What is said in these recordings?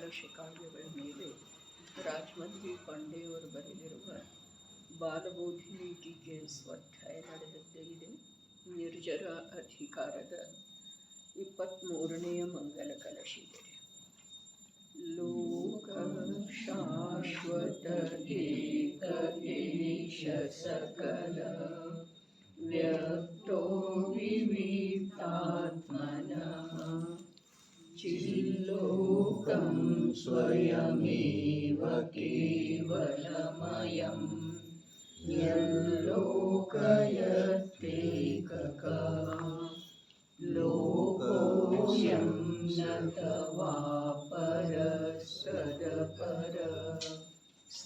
ಕಲಶ ಕಾವ್ಯಗಳ ಮೇಲೆ ರಾಜಮಂದ್ರಿ ಪಾಂಡೆಯವರು ಬರೆದಿರುವ ಬಾಲಬೋಧಿನಿ ಟೀಕೆ ಸ್ವಾಧ್ಯಾಯ ನಡೆದದ್ದೇ ಇದೆ. ನಿರ್ಜರ ಅಧಿಕಾರದ 23ನೇ ಮಂಗಲ ಕಲಶಿದೆ. ಲೋಕ ಶಾಶ್ವತ ಏಕ ಏಷ ಸಕಲ ವ್ಯಕ್ತೋ ವಿವಿಕ್ತಾತ್ಮನಃ ಚಿಲ್ಲೋಕಂ ಸ್ವಯಮೇವ ಕೇವಲಮಯಂ ಯಲ್ಲೋಕಯತ್ಯೇಕಃ ಲೋಕೋऽಯಂ ನ ತವಾಪರಸ್ತದಪರಃ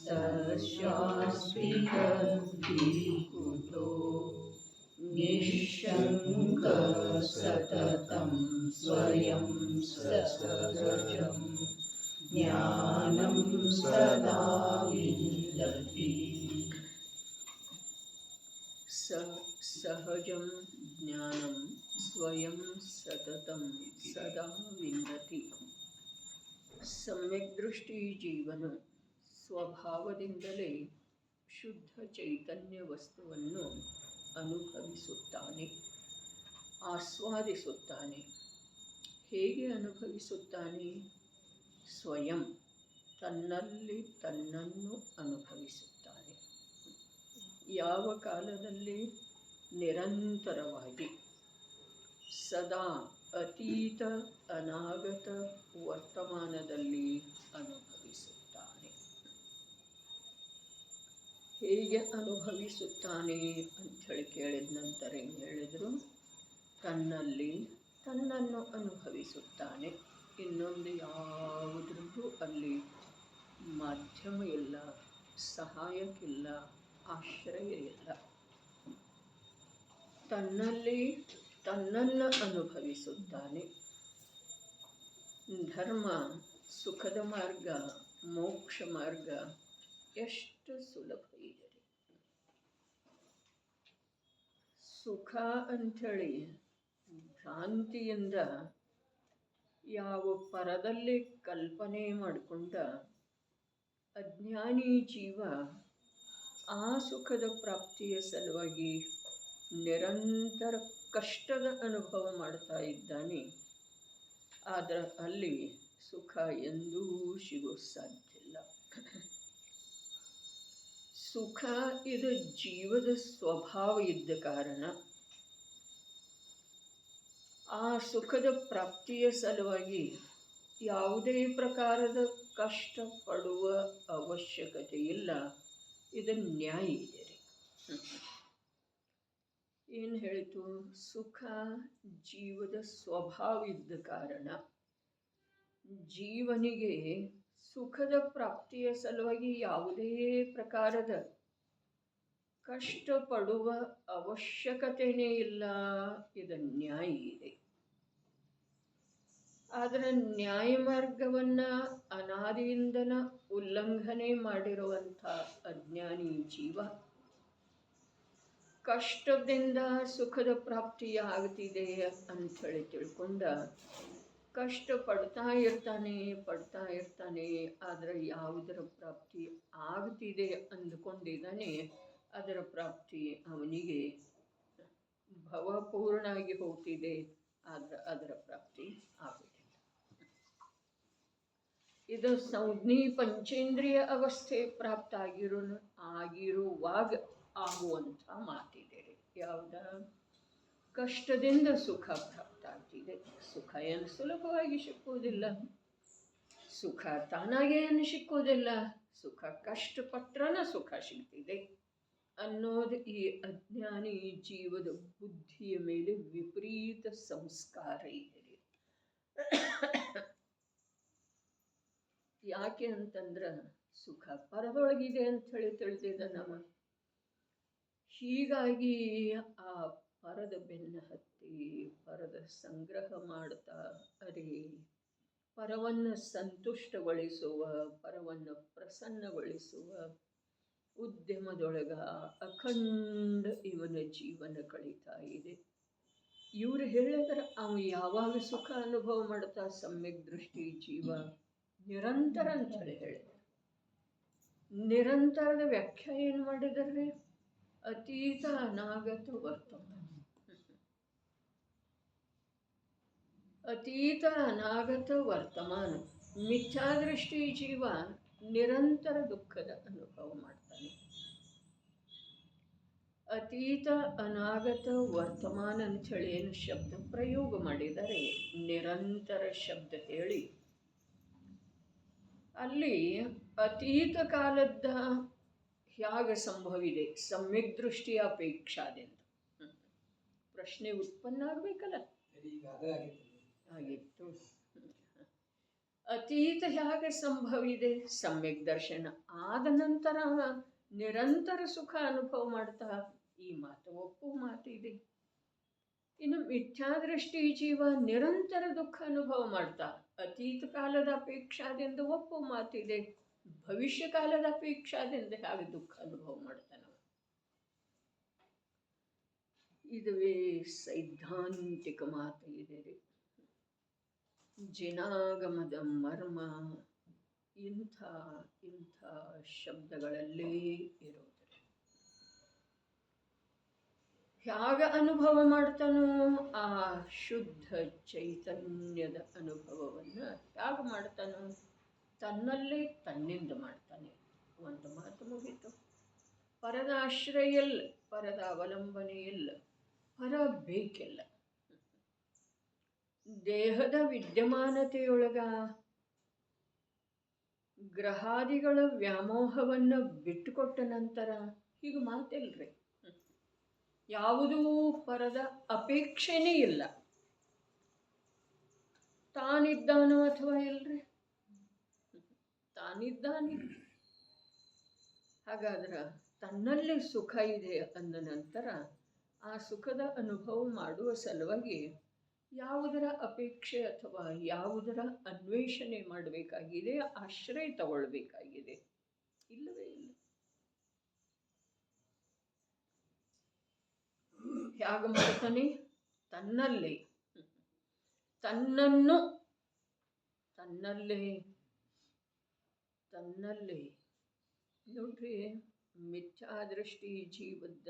ತಸ್ಯಾಸ್ತಿ ತದ್ವಿಕುತೋ ನಿಶ್ಶಂಕಃ ಸತತಂ ಸ್ವಯಂ ಸಸಹಜಂ ಜ್ಞಾನಂ ಸದಾ ವಿಂದತಿ. ಸಹಜಂ ಜ್ಞಾನಂ ಸ್ವಯಂ ಸತತಂ ಸದಾ ವಿಂದತಿ. ಸಮ್ಯಕ್ ದೃಷ್ಟಿ ಜೀವನು ಸ್ವಭಾವದಿಂದಲೇ ಶುದ್ಧ ಚೈತನ್ಯ ವಸ್ತುವನ್ನು ಅನುಭವಿಸುತ್ತಾನೆ, ಆಸ್ವಾದಿಸುತ್ತಾನೆ. ಹೇಗೆ ಅನುಭವಿಸುತ್ತಾನೆ? ಸ್ವಯಂ ತನ್ನಲ್ಲಿ ತನ್ನನ್ನು ಅನುಭವಿಸುತ್ತಾನೆ. ಯಾವ ಕಾಲದಲ್ಲಿ? ನಿರಂತರವಾಗಿ, ಸದಾ ಅತೀತ ಅನಾಗತ ವರ್ತಮಾನದಲ್ಲಿ ಅನುಭವಿಸುತ್ತಾನೆ. ಹೇಗೆ ಅನುಭವಿಸುತ್ತಾನೆ ಅಂಥೇಳಿ ಕೇಳಿದ ನಂತರ ಏನು ಹೇಳಿದರು? ತನ್ನಲ್ಲಿ ತನ್ನನ್ನು ಅನುಭವಿಸುತ್ತಾನೆ. ಇನ್ನೊಂದು ಯಾವುದ್ರದ್ದು ಅಲ್ಲಿ ಮಾಧ್ಯಮ ಇಲ್ಲ, ಸಹಾಯಕ್ಕಿಲ್ಲ, ಆಶ್ರಯ ಇಲ್ಲ. ತನ್ನಲ್ಲಿ ತನ್ನನ್ನು ಅನುಭವಿಸುತ್ತಾನೆ. ಧರ್ಮ, ಸುಖದ ಮಾರ್ಗ, ಮೋಕ್ಷ ಮಾರ್ಗ ಎಷ್ಟು ಸುಲಭ ಇದೆ. ಸುಖ ಅಂಥೇಳಿ ಭ್ರಾಂತಿಯಿಂದ ಯಾವ ಪರದಲ್ಲಿ ಕಲ್ಪನೆ ಮಾಡಿಕೊಂಡ ಅಜ್ಞಾನಿ ಜೀವ ಆ ಸುಖದ ಪ್ರಾಪ್ತಿಯ ಸಲುವಾಗಿ ನಿರಂತರ ಕಷ್ಟದ ಅನುಭವ ಮಾಡ್ತಾ ಇದ್ದಾನೆ. ಆದರೆ ಅಲ್ಲಿ ಸುಖ ಎಂದೂ ಸಿಗೋ ಸಾಧ್ಯ ಇಲ್ಲ. ಸುಖ ಇದು ಜೀವದ ಸ್ವಭಾವ ಇದ್ದ ಕಾರಣ ಆ ಸುಖದ ಪ್ರಾಪ್ತಿಯ ಸಲುವಾಗಿ ಯಾವುದೇ ಪ್ರಕಾರದ ಕಷ್ಟ ಪಡುವ ಅವಶ್ಯಕತೆ ಇಲ್ಲ. ಇದು ನ್ಯಾಯ ಇದೆ ರೀ. ಏನು ಹೇಳಿತು? ಸುಖ ಜೀವದ ಸ್ವಭಾವ ಇದ್ದ ಕಾರಣ ಜೀವನಿಗೆ ಸುಖದ ಪ್ರಾಪ್ತಿಯ ಸಲುವಾಗಿ ಯಾವುದೇ ಪ್ರಕಾರದ ಕಷ್ಟಪಡುವ ಅವಶ್ಯಕತೆಯೇ ಇಲ್ಲ. ಇದು ನ್ಯಾಯ ಇದೆ. ಆದರೆ ನ್ಯಾಯ ಮಾರ್ಗವನ್ನು ಅನಾದಿಯಿಂದನ ಉಲ್ಲಂಘನೆ ಮಾಡಿರುವಂಥ ಅಜ್ಞಾನಿ ಜೀವ ಕಷ್ಟದಿಂದ ಸುಖದ ಪ್ರಾಪ್ತಿ ಆಗ್ತಿದೆ ಅಂಥೇಳಿ ತಿಳ್ಕೊಂಡ ಕಷ್ಟ ಪಡ್ತಾ ಇರ್ತಾನೆ. ಆದರೆ ಯಾವುದರ ಪ್ರಾಪ್ತಿ ಆಗ್ತಿದೆ ಅಂದುಕೊಂಡಿದ್ದಾನೆ ಅದರ ಪ್ರಾಪ್ತಿ ಅವನಿಗೆ ಭವಪೂರ್ಣ ಆಗಿ ಹೋಗ್ತಿದೆ. ಆದರೆ ಅದರ ಪ್ರಾಪ್ತಿ ಆಗುತ್ತಿಲ್ಲ. ಇದು ಸಂಜ್ಞಿ ಪಂಚೇಂದ್ರಿಯ ಅವಸ್ಥೆ ಪ್ರಾಪ್ತ ಆಗಿರುವಾಗ ಆಗುವಂಥ ಮಾತಿದೆ. ಯಾವುದ? ಕಷ್ಟದಿಂದ ಸುಖ ಪ್ರಾಪ್ತ ಆಗ್ತಿದೆ. ಸುಖ ಏನು ಸುಲಭವಾಗಿ ಸಿಕ್ಕುವುದಿಲ್ಲ. ಸುಖ ತಾನಾಗೇ ಏನು ಸಿಕ್ಕುವುದಿಲ್ಲ. ಸುಖ ಕಷ್ಟಪಟ್ಟರನ ಸುಖ ಸಿಗ್ತಿದೆ ಅನ್ನೋದು ಈ ಅಜ್ಞಾನಿ ಜೀವದ ಬುದ್ಧಿಯ ಮೇಲೆ ವಿಪರೀತ ಸಂಸ್ಕಾರ ಇದೆ. ಯಾಕೆ ಅಂತಂದ್ರೆ ಸುಖ ಪರದೊಳಗಿದೆ ಅಂಥೇಳಿ ತಿಳಿದಿದ್ದ ನಮ್ಮ. ಹೀಗಾಗಿ ಆ ಪರದ ಬೆನ್ನ ಹತ್ತಿ ಪರದ ಸಂಗ್ರಹ ಮಾಡ್ತಾ ಪರವನ್ನು ಸಂತುಷ್ಟಗೊಳಿಸುವ, ಪರವನ್ನು ಪ್ರಸನ್ನಗೊಳಿಸುವ ಉದ್ಯಮದೊಳಗ ಅಖಂಡ ಇವನ ಜೀವನ ಕಳೀತಾ ಇದೆ. ಇವರು ಹೇಳಿದ್ರೆ ಅವ ಯಾವಾಗ ಸುಖ ಅನುಭವ ಮಾಡ್ತಾ ಸಮ್ಯಕ್ ದೃಷ್ಟಿ ಜೀವ ನಿರಂತರ ಅಂತೇಳಿ ಹೇಳಿದೆ. ನಿರಂತರದ ವ್ಯಾಖ್ಯೆ ಏನು ಮಾಡಿದರೆ ಅತೀತ ಅನಾಗತ ವರ್ತಮಾನ. ಅತೀತ ಅನಾಗತ ವರ್ತಮಾನ. ಮಿಥ್ಯಾದೃಷ್ಟಿ ಜೀವ ನಿರಂತರ ದುಃಖದ ಅನುಭವ ಮಾಡ್ತಾನೆ. ಅತೀತ ಅನಾಗತ ವರ್ತಮಾನ ಅಂಥೇಳಿ ಏನು ಶಬ್ದ ಪ್ರಯೋಗ ಮಾಡಿದರೆ ನಿರಂತರ ಶಬ್ದ ಹೇಳಿ ಅಲ್ಲಿ ಅತೀತ ಕಾಲದ ಹೇಗೆ ಸಂಭವಿದೆ ಸಮ್ಯಕ್ ದೃಷ್ಟಿಯ ಅಪೇಕ್ಷಾದಿಂದ ಪ್ರಶ್ನೆ ಉತ್ಪನ್ನ ಆಗಬೇಕಲ್ಲ. ಆಗಿತ್ತು. ಅತೀತ ಹೇಗೆ ಸಂಭವಿದೆ ಸಮ್ಯಕ್ ದರ್ಶನ ಆದ ನಂತರ ನಿರಂತರ ಸುಖ ಅನುಭವ ಮಾಡ್ತಾ ಈ ಮಾತು ಒಪ್ಪು ಮಾತಿದೆ. ಇನ್ನು ಮಿಥ್ಯಾದೃಷ್ಟಿ ಜೀವ ನಿರಂತರ ದುಃಖ ಅನುಭವ ಮಾಡ್ತಾ ಅತೀತ ಕಾಲದ ಅಪೇಕ್ಷಾದಿಂದ ಒಪ್ಪು ಮಾತಿದೆ. ಭವಿಷ್ಯ ಕಾಲದ ಅಪೇಕ್ಷಾದಿಂದ ಹೇಗೆ ದುಃಖ ಅನುಭವ ಮಾಡ್ತಾನ. ಇದುವೇ ಸೈದ್ಧಾಂತಿಕ ಮಾತು ಇದೆ ರೀ. ಜಿನಾಗಮದ ಮರ್ಮ ಇಂಥ ಶಬ್ದಗಳಲ್ಲೇ ಇರೋದು. ಹೇಗೆ ಅನುಭವ ಮಾಡ್ತಾನೋ ಆ ಶುದ್ಧ ಚೈತನ್ಯದ ಅನುಭವವನ್ನು ಹೇಗೆ ಮಾಡ್ತಾನೋ ತನ್ನಲ್ಲೇ ತನ್ನಿಂದ ಮಾಡ್ತಾನೆ. ಒಂದು ಮಾತು ಮುಗೀತು. ಪರದ ಆಶ್ರಯ ಇಲ್ಲ, ಪರದ ಅವಲಂಬನೆ ಇಲ್ಲ, ಪರ ಬೇಕಿಲ್ಲ. ದೇಹದ ವಿದ್ಯಮಾನತೆಯೊಳಗ ಗ್ರಹಾದಿಗಳ ವ್ಯಾಮೋಹವನ್ನು ಬಿಟ್ಟುಕೊಟ್ಟ ನಂತರ ಹೀಗೆ ಮಾತಿಲ್ರಿ. ಯಾವುದೂ ಪರದ ಅಪೇಕ್ಷೆನೇ ಇಲ್ಲ. ತಾನಿದ್ದಾನೋ ಅಥವಾ ಇಲ್ರಿ? ತಾನಿದ್ದಾನೆ. ಹಾಗಾದ್ರೆ ತನ್ನಲ್ಲಿ ಸುಖ ಇದೆ ಅಂದ ನಂತರ ಆ ಸುಖದ ಅನುಭವ ಮಾಡುವ ಸಲುವಾಗಿ ಯಾವುದರ ಅಪೇಕ್ಷೆ ಅಥವಾ ಯಾವುದರ ಅನ್ವೇಷಣೆ ಮಾಡಬೇಕಾಗಿದೆ, ಆಶ್ರಯ ತಗೊಳ್ಬೇಕಾಗಿದೆ? ಇಲ್ಲವೇ ಇಲ್ಲ. ಹೇಗೆ ಮಾಡ್ತಾನೆ? ತನ್ನಲ್ಲಿ ತನ್ನಲ್ಲೇ ನೋಡ್ರಿ. ಮಿಥ್ಯಾದೃಷ್ಟಿ ಜೀವದ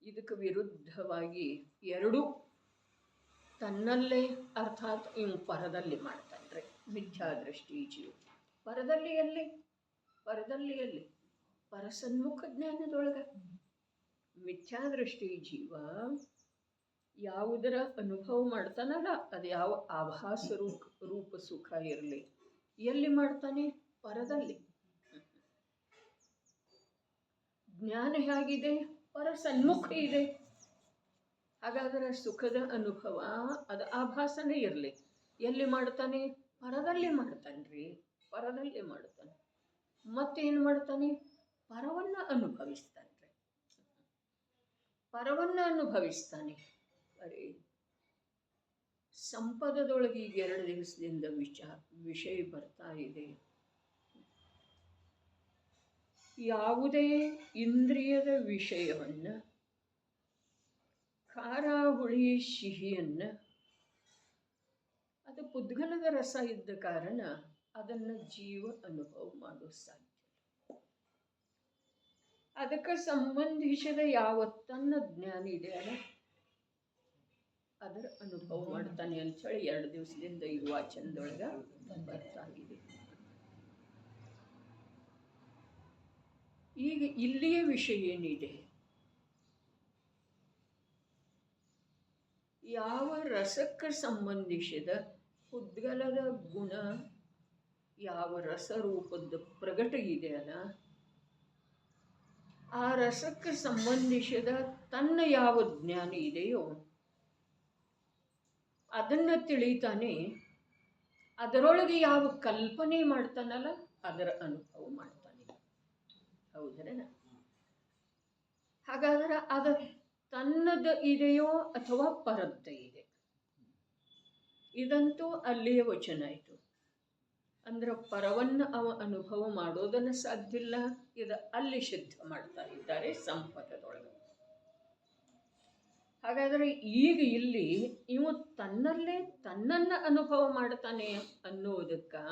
ಇದಕ್ಕೆ ವಿರುದ್ಧವಾಗಿ ಎರಡು ತನ್ನಲ್ಲೇ ಅರ್ಥಾತ್ ಇವು ಪರದಲ್ಲಿ ಮಾಡ್ತಾನ್ರಿ. ಮಿಥ್ಯಾದೃಷ್ಟಿ ಜೀವ ಪರದಲ್ಲಿ ಎಲ್ಲಿ? ಪರಸನ್ಮುಖ ಜ್ಞಾನದೊಳಗ. ಮಿಥ್ಯಾದೃಷ್ಟಿ ಜೀವ ಯಾವುದರ ಅನುಭವ ಮಾಡ್ತಾನಲ್ಲ ಅದು ಯಾವ ಆಭಾಸ ರೂಪ ಸುಖ ಇರಲಿ, ಎಲ್ಲಿ ಮಾಡ್ತಾನೆ? ಪರದಲ್ಲಿ. ಜ್ಞಾನ ಹೇಗಿದೆ? ಪರಸನ್ಮುಖ ಇದೆ. ಹಾಗಾದರೆ ಸುಖದ ಅನುಭವ ಅದು ಆಭಾಸನೇ ಇರಲಿ, ಎಲ್ಲಿ ಮಾಡ್ತಾನೆ? ಪರದಲ್ಲಿ ಮಾಡ್ತಾನ್ರಿ. ಪರದಲ್ಲಿ ಮಾಡ್ತಾನೆ. ಮತ್ತೇನು ಮಾಡ್ತಾನೆ? ಪರವನ್ನು ಅನುಭವಿಸ್ತಾನೆ. ಅರೆ ಸಂಪದದೊಳಗೆ ಈಗ 2 ದಿವಸದಿಂದ ವಿಷಯ ಬರ್ತಾ ಇದೆ. ಯಾವುದೇ ಇಂದ್ರಿಯದ ವಿಷಯವನ್ನು, ಖಾರ ಹುಳಿ ಸಿಹಿಯನ್ನು, ಅದು ಪುದ್ಗಲದ ರಸ ಇದ್ದ ಕಾರಣ ಅದನ್ನು ಜೀವ ಅನುಭವ ಮಾಡೋ ಸಾಧ್ಯ. ಅದಕ್ಕೆ ಸಂಬಂಧಿಸಿದ ಯಾವ ತನ್ನ ಜ್ಞಾನ ಇದೆಯಲ್ಲ ಅದರ ಅನುಭವ ಮಾಡ್ತಾನೆ ಅಂಥೇಳಿ 2 ದಿವಸದಿಂದ ಈ ವಾಚನದೊಳಗೆ ಬರ್ತಾಗಿದೆ. ಈಗ ಇಲ್ಲಿಯ ವಿಷಯ ಏನಿದೆ? ಯಾವ ರಸಕ್ಕೆ ಸಂಬಂಧಿಸಿದ ಪುದ್ಗಲದ ಗುಣ, ಯಾವ ರಸರೂಪದ ಪ್ರಗಟ ಇದೆಯಲ್ಲ ಆ ರಸಕ್ಕೆ ಸಂಬಂಧಿಸಿದ ತನ್ನ ಯಾವ ಜ್ಞಾನ ಇದೆಯೋ ಅದನ್ನು ತಿಳಿತಾನೆ. ಅದರೊಳಗೆ ಯಾವ ಕಲ್ಪನೆ ಮಾಡ್ತಾನಲ್ಲ ಅದರ ಅನುಭವ ಮಾಡ್ತಾನೆ. ಹೌದ್ರೇನ? ಹಾಗಾದ್ರೆ ಅದು ತನ್ನದ ಇದೆಯೋ ಅಥವಾ ಪರದ್ದ ಇದೆ? ಇದಂತೂ ಅಲ್ಲಿಯ ವಚನ ಆಯಿತು. ಅಂದ್ರೆ ಪರವನ್ನು ಅವ ಅನುಭವ ಮಾಡೋದನ್ನು ಸಾಧ್ಯ ಇಲ್ಲ. ಇದು ಅಲ್ಲಿ ಸಿದ್ಧ ಮಾಡ್ತಾ ಇದ್ದಾರೆ ಸಂಪದದೊಳಗೆ. ಹಾಗಾದರೆ ಈಗ ಇಲ್ಲಿ ಇವು ತನ್ನಲ್ಲೇ ತನ್ನನ್ನು ಅನುಭವ ಮಾಡ್ತಾನೆ ಅನ್ನುವುದಕ್ಕೆ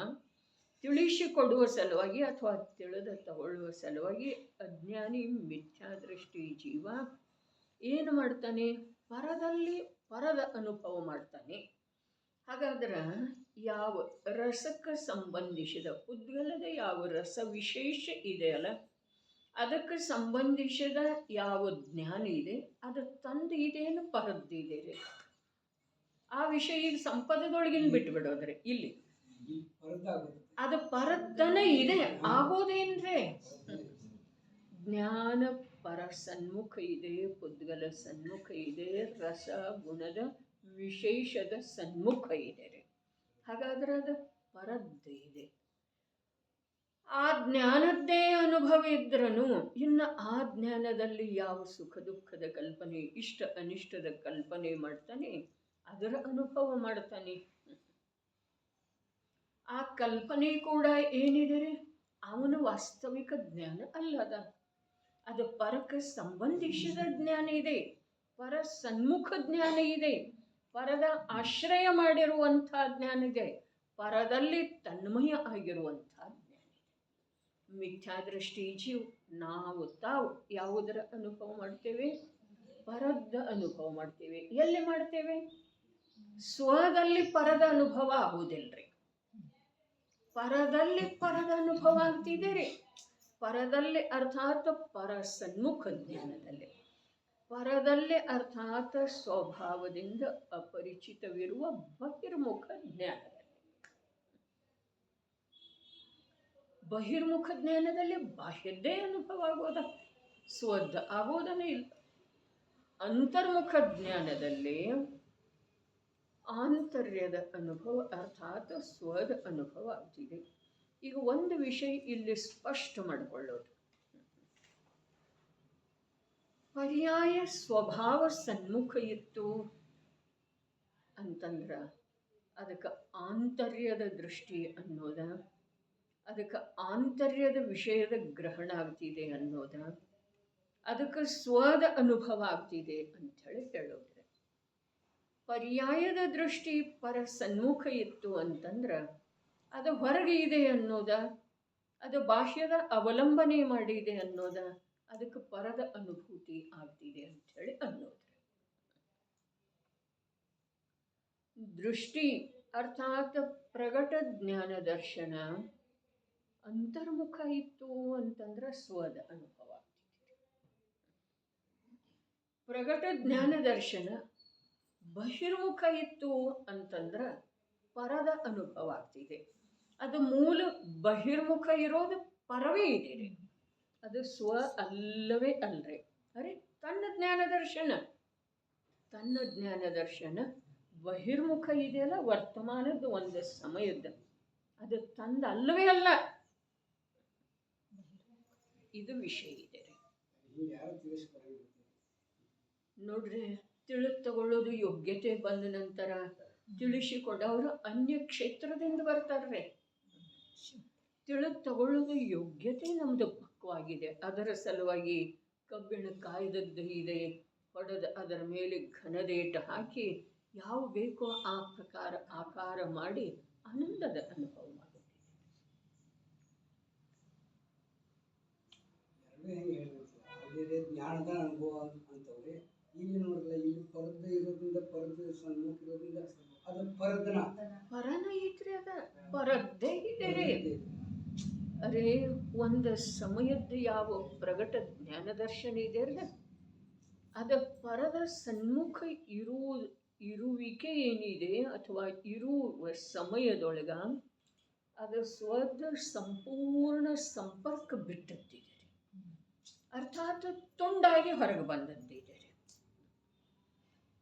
ತಿಳಿಸಿಕೊಡುವ ಸಲುವಾಗಿ ಅಥವಾ ತಿಳಿದ ತಗೊಳ್ಳುವ ಸಲುವಾಗಿ ಅಜ್ಞಾನಿ ಮಿಥ್ಯಾದೃಷ್ಟಿ ಜೀವ ಏನು ಮಾಡ್ತಾನೆ? ಪರದಲ್ಲಿ ಪರದ ಅನುಭವ ಮಾಡ್ತಾನೆ. ಹಾಗಾದ್ರೆ ಯಾವ ರಸಕ್ಕೆ ಸಂಬಂಧಿಸಿದ ಉದ್ಗಲದ ಯಾವ ರಸ ವಿಶೇಷ ಇದೆಯಲ್ಲ, ಅದಕ್ಕೆ ಸಂಬಂಧಿಸಿದ ಯಾವ ಜ್ಞಾನ ಇದೆ ಅದು ತಂದು ಇದೇನು ಪರದ್ದಿದೆ ರೀ. ಆ ವಿಷಯ ಈಗ ಸಂಪದದೊಳಗಿನ ಬಿಟ್ಬಿಡೋದ್ರಿ. ಇಲ್ಲಿ ಅದು ಪರದ್ದನ ಇದೆ ಆಗೋದೇನ್ರಿ? ಜ್ಞಾನ ಪರ ಸನ್ಮುಖ ಇದೆ, ಪುದ್ಗಲ ಸನ್ಮುಖ ಇದೆ, ರಸ ಗುಣದ ವಿಶೇಷದ ಸನ್ಮುಖ ಇದೆ ರೀ. ಹಾಗಾದ್ರೆ ಅದು ಪರದ್ದೇ ಇದೆ. ಆ ಜ್ಞಾನದ್ದೇ ಅನುಭವ ಇದ್ರೂ ಇನ್ನು ಆ ಜ್ಞಾನದಲ್ಲಿ ಯಾವ ಸುಖ ದುಃಖದ ಕಲ್ಪನೆ, ಇಷ್ಟ ಅನಿಷ್ಟದ ಕಲ್ಪನೆ ಮಾಡ್ತಾನೆ, ಅದರ ಅನುಭವ ಮಾಡ್ತಾನೆ. ಆ ಕಲ್ಪನೆ ಕೂಡ ಏನಿದೆ ರೀ, ಅವನ ವಾಸ್ತವಿಕ ಜ್ಞಾನ ಅಲ್ಲದ. ಅದು ಪರಕ್ಕೆ ಸಂಬಂಧಿಸಿದ ಜ್ಞಾನ ಇದೆ, ಪರ ಸನ್ಮುಖ ಜ್ಞಾನ ಇದೆ, ಪರದ ಆಶ್ರಯ ಮಾಡಿರುವಂಥ ಜ್ಞಾನ ಇದೆ, ಪರದಲ್ಲಿ ತನ್ಮಯ ಆಗಿರುವಂಥ ಜ್ಞಾನ ಇದೆ. ಮಿಥ್ಯಾದೃಷ್ಟಿ ಜೀವ ನಾವು ತಾವು ಯಾವುದರ ಅನುಭವ ಮಾಡ್ತೇವೆ? ಪರದ ಅನುಭವ ಮಾಡ್ತೇವೆ. ಎಲ್ಲಿ ಮಾಡ್ತೇವೆ? ಸ್ವದಲ್ಲಿ ಪರದ ಅನುಭವ ಆಗುವುದಿಲ್ಲರಿ. ಪರದಲ್ಲಿ ಪರದ ಅನುಭವ ಆಗ್ತಿದೆ ರೀ. ಪರದಲ್ಲಿ ಅರ್ಥಾತ್ ಪರ ಸನ್ಮುಖ ಜ್ಞಾನದಲ್ಲಿ, ಪರದಲ್ಲಿ ಅರ್ಥಾತ್ ಸ್ವಭಾವದಿಂದ ಅಪರಿಚಿತವಿರುವ ಬಹಿರ್ಮುಖ ಜ್ಞಾನದಲ್ಲಿ. ಬಹಿರ್ಮುಖ ಜ್ಞಾನದಲ್ಲಿ ಬಾಹ್ಯದ್ದೇ ಅನುಭವ ಆಗೋದ, ಸ್ವದ ಆಗೋದನೇ ಇಲ್ಲ. ಅಂತರ್ಮುಖ ಜ್ಞಾನದಲ್ಲಿ ಆಂತರ್ಯದ ಅನುಭವ ಅರ್ಥಾತ್ ಸ್ವದ ಅನುಭವ ಆಗ್ತಿದೆ. ಈಗ ಒಂದು ವಿಷಯ ಇಲ್ಲಿ ಸ್ಪಷ್ಟ ಮಾಡಿಕೊಳ್ಳೋದು, ಪರ್ಯಾಯ ಸ್ವಭಾವ ಸನ್ಮುಖ ಇತ್ತು ಅಂತಂದ್ರೆ ಅದಕ್ಕೆ ಆಂತರ್ಯದ ದೃಷ್ಟಿ ಅನ್ನೋದ, ಅದಕ್ಕೆ ಆಂತರ್ಯದ ವಿಷಯದ ಗ್ರಹಣ ಆಗ್ತಿದೆ ಅನ್ನೋದ, ಅದಕ್ಕೆ ಸ್ವದ ಅನುಭವ ಆಗ್ತಿದೆ ಅಂಥೇಳಿ ಹೇಳೋದ್ರೆ, ಪರ್ಯಾಯದ ದೃಷ್ಟಿ ಪರ ಸನ್ಮುಖ ಇತ್ತು ಅಂತಂದ್ರೆ ಅದು ಹೊರಗೆ ಇದೆ ಅನ್ನೋದ, ಅದು ಬಾಹ್ಯದ ಅವಲಂಬನೆ ಮಾಡಿದೆ ಅನ್ನೋದ, ಅದಕ್ಕೆ ಪರದ ಅನುಭೂತಿ ಆಗ್ತಿದೆ ಅಂಥೇಳಿ ಅನ್ನೋದು. ದೃಷ್ಟಿ ಅರ್ಥಾತ್ ಪ್ರಗಟ ಜ್ಞಾನ ದರ್ಶನ ಅಂತರ್ಮುಖ ಇತ್ತು ಅಂತಂದ್ರೆ ಸ್ವದ ಅನುಭವ ಆಗ್ತಿದೆ. ಪ್ರಗಟ ಜ್ಞಾನ ದರ್ಶನ ಬಹಿರ್ಮುಖ ಇತ್ತು ಅಂತಂದ್ರೆ ಪರದ ಅನುಭವ ಆಗ್ತಿದೆ. ಅದು ಮೂಲ ಬಹಿರ್ಮುಖ ಇರೋದು ಪರವೇ ಇದೆ ರೀ, ಅದು ಸ್ವ ಅಲ್ಲವೇ ಅಲ್ರಿ. ಅರೆ ತನ್ನ ಜ್ಞಾನ ದರ್ಶನ, ತನ್ನ ಜ್ಞಾನ ದರ್ಶನ ಬಹಿರ್ಮುಖ ಇದೆಯಲ್ಲ, ವರ್ತಮಾನದ ಒಂದು ಸಮಯದ, ಅದು ತಂದ ಅಲ್ಲವೇ ಅಲ್ಲ. ಇದು ವಿಷಯ ಇದೆ ರೀ. ನೋಡ್ರಿ, ತಿಳಿದು ತಗೊಳ್ಳೋದು ಯೋಗ್ಯತೆ ಬಂದ ನಂತರ ತಿಳಿಸಿಕೊಡವರು ಅನ್ಯ ಕ್ಷೇತ್ರದಿಂದ ಬರ್ತಾರ್ರಿ. ತಿಳಿದು ತಗೊಳ್ಳೋದು ಯೋಗ್ಯತೆ ನಮ್ದು ಪಕ್ವಾಗಿದೆ, ಅದರ ಸಲುವಾಗಿ ಕಬ್ಬಿಣ ಕಾಯ್ದದ್ದು ಇದೆ, ಹೊಡೆದು ಅದರ ಮೇಲೆ ಘನದೇಟ ಹಾಕಿ ಯಾವ ಬೇಕೋ ಆ ಪ್ರಕಾರ ಆಕಾರ ಮಾಡಿ ಆನಂದದ ಅನುಭವ ಮಾಡುತ್ತೆ. ಜ್ಞಾನದ ಅನುಭವ ಅಂತವ್ರಿ. ಇಲ್ಲಿ ನೋಡಿದ್ರೆ ಇಲ್ಲಿ ಪರದ ಇರೋದ್ರಿಂದ, ಪರದ ಸನ್ಮುಖ ಇರೋದ್ರಿಂದ ಅದು ಪರದನ ಪರನ ಐತ್ರಿ, ಅದ ಪರದ್ದೇ ಇದೆ ರೀ. ಅರೇ ಒಂದು ಸಮಯದ್ದು ಯಾವ ಪ್ರಗಟ ಜ್ಞಾನ ದರ್ಶನ ಇದೆ ಅಲ್ಲ, ಅದ ಪರದ ಸನ್ಮುಖ ಇರುವಿಕೆ ಏನಿದೆ ಅಥವಾ ಇರುವ ಸಮಯದೊಳಗ ಅದು ಸ್ವದ ಸಂಪೂರ್ಣ ಸಂಪರ್ಕ ಬಿಟ್ಟದ್ದಿದೆ, ಅರ್ಥಾತ್ ತುಂಡಾಗಿ ಹೊರಗೆ ಬಂದದ್ದಿದೆ.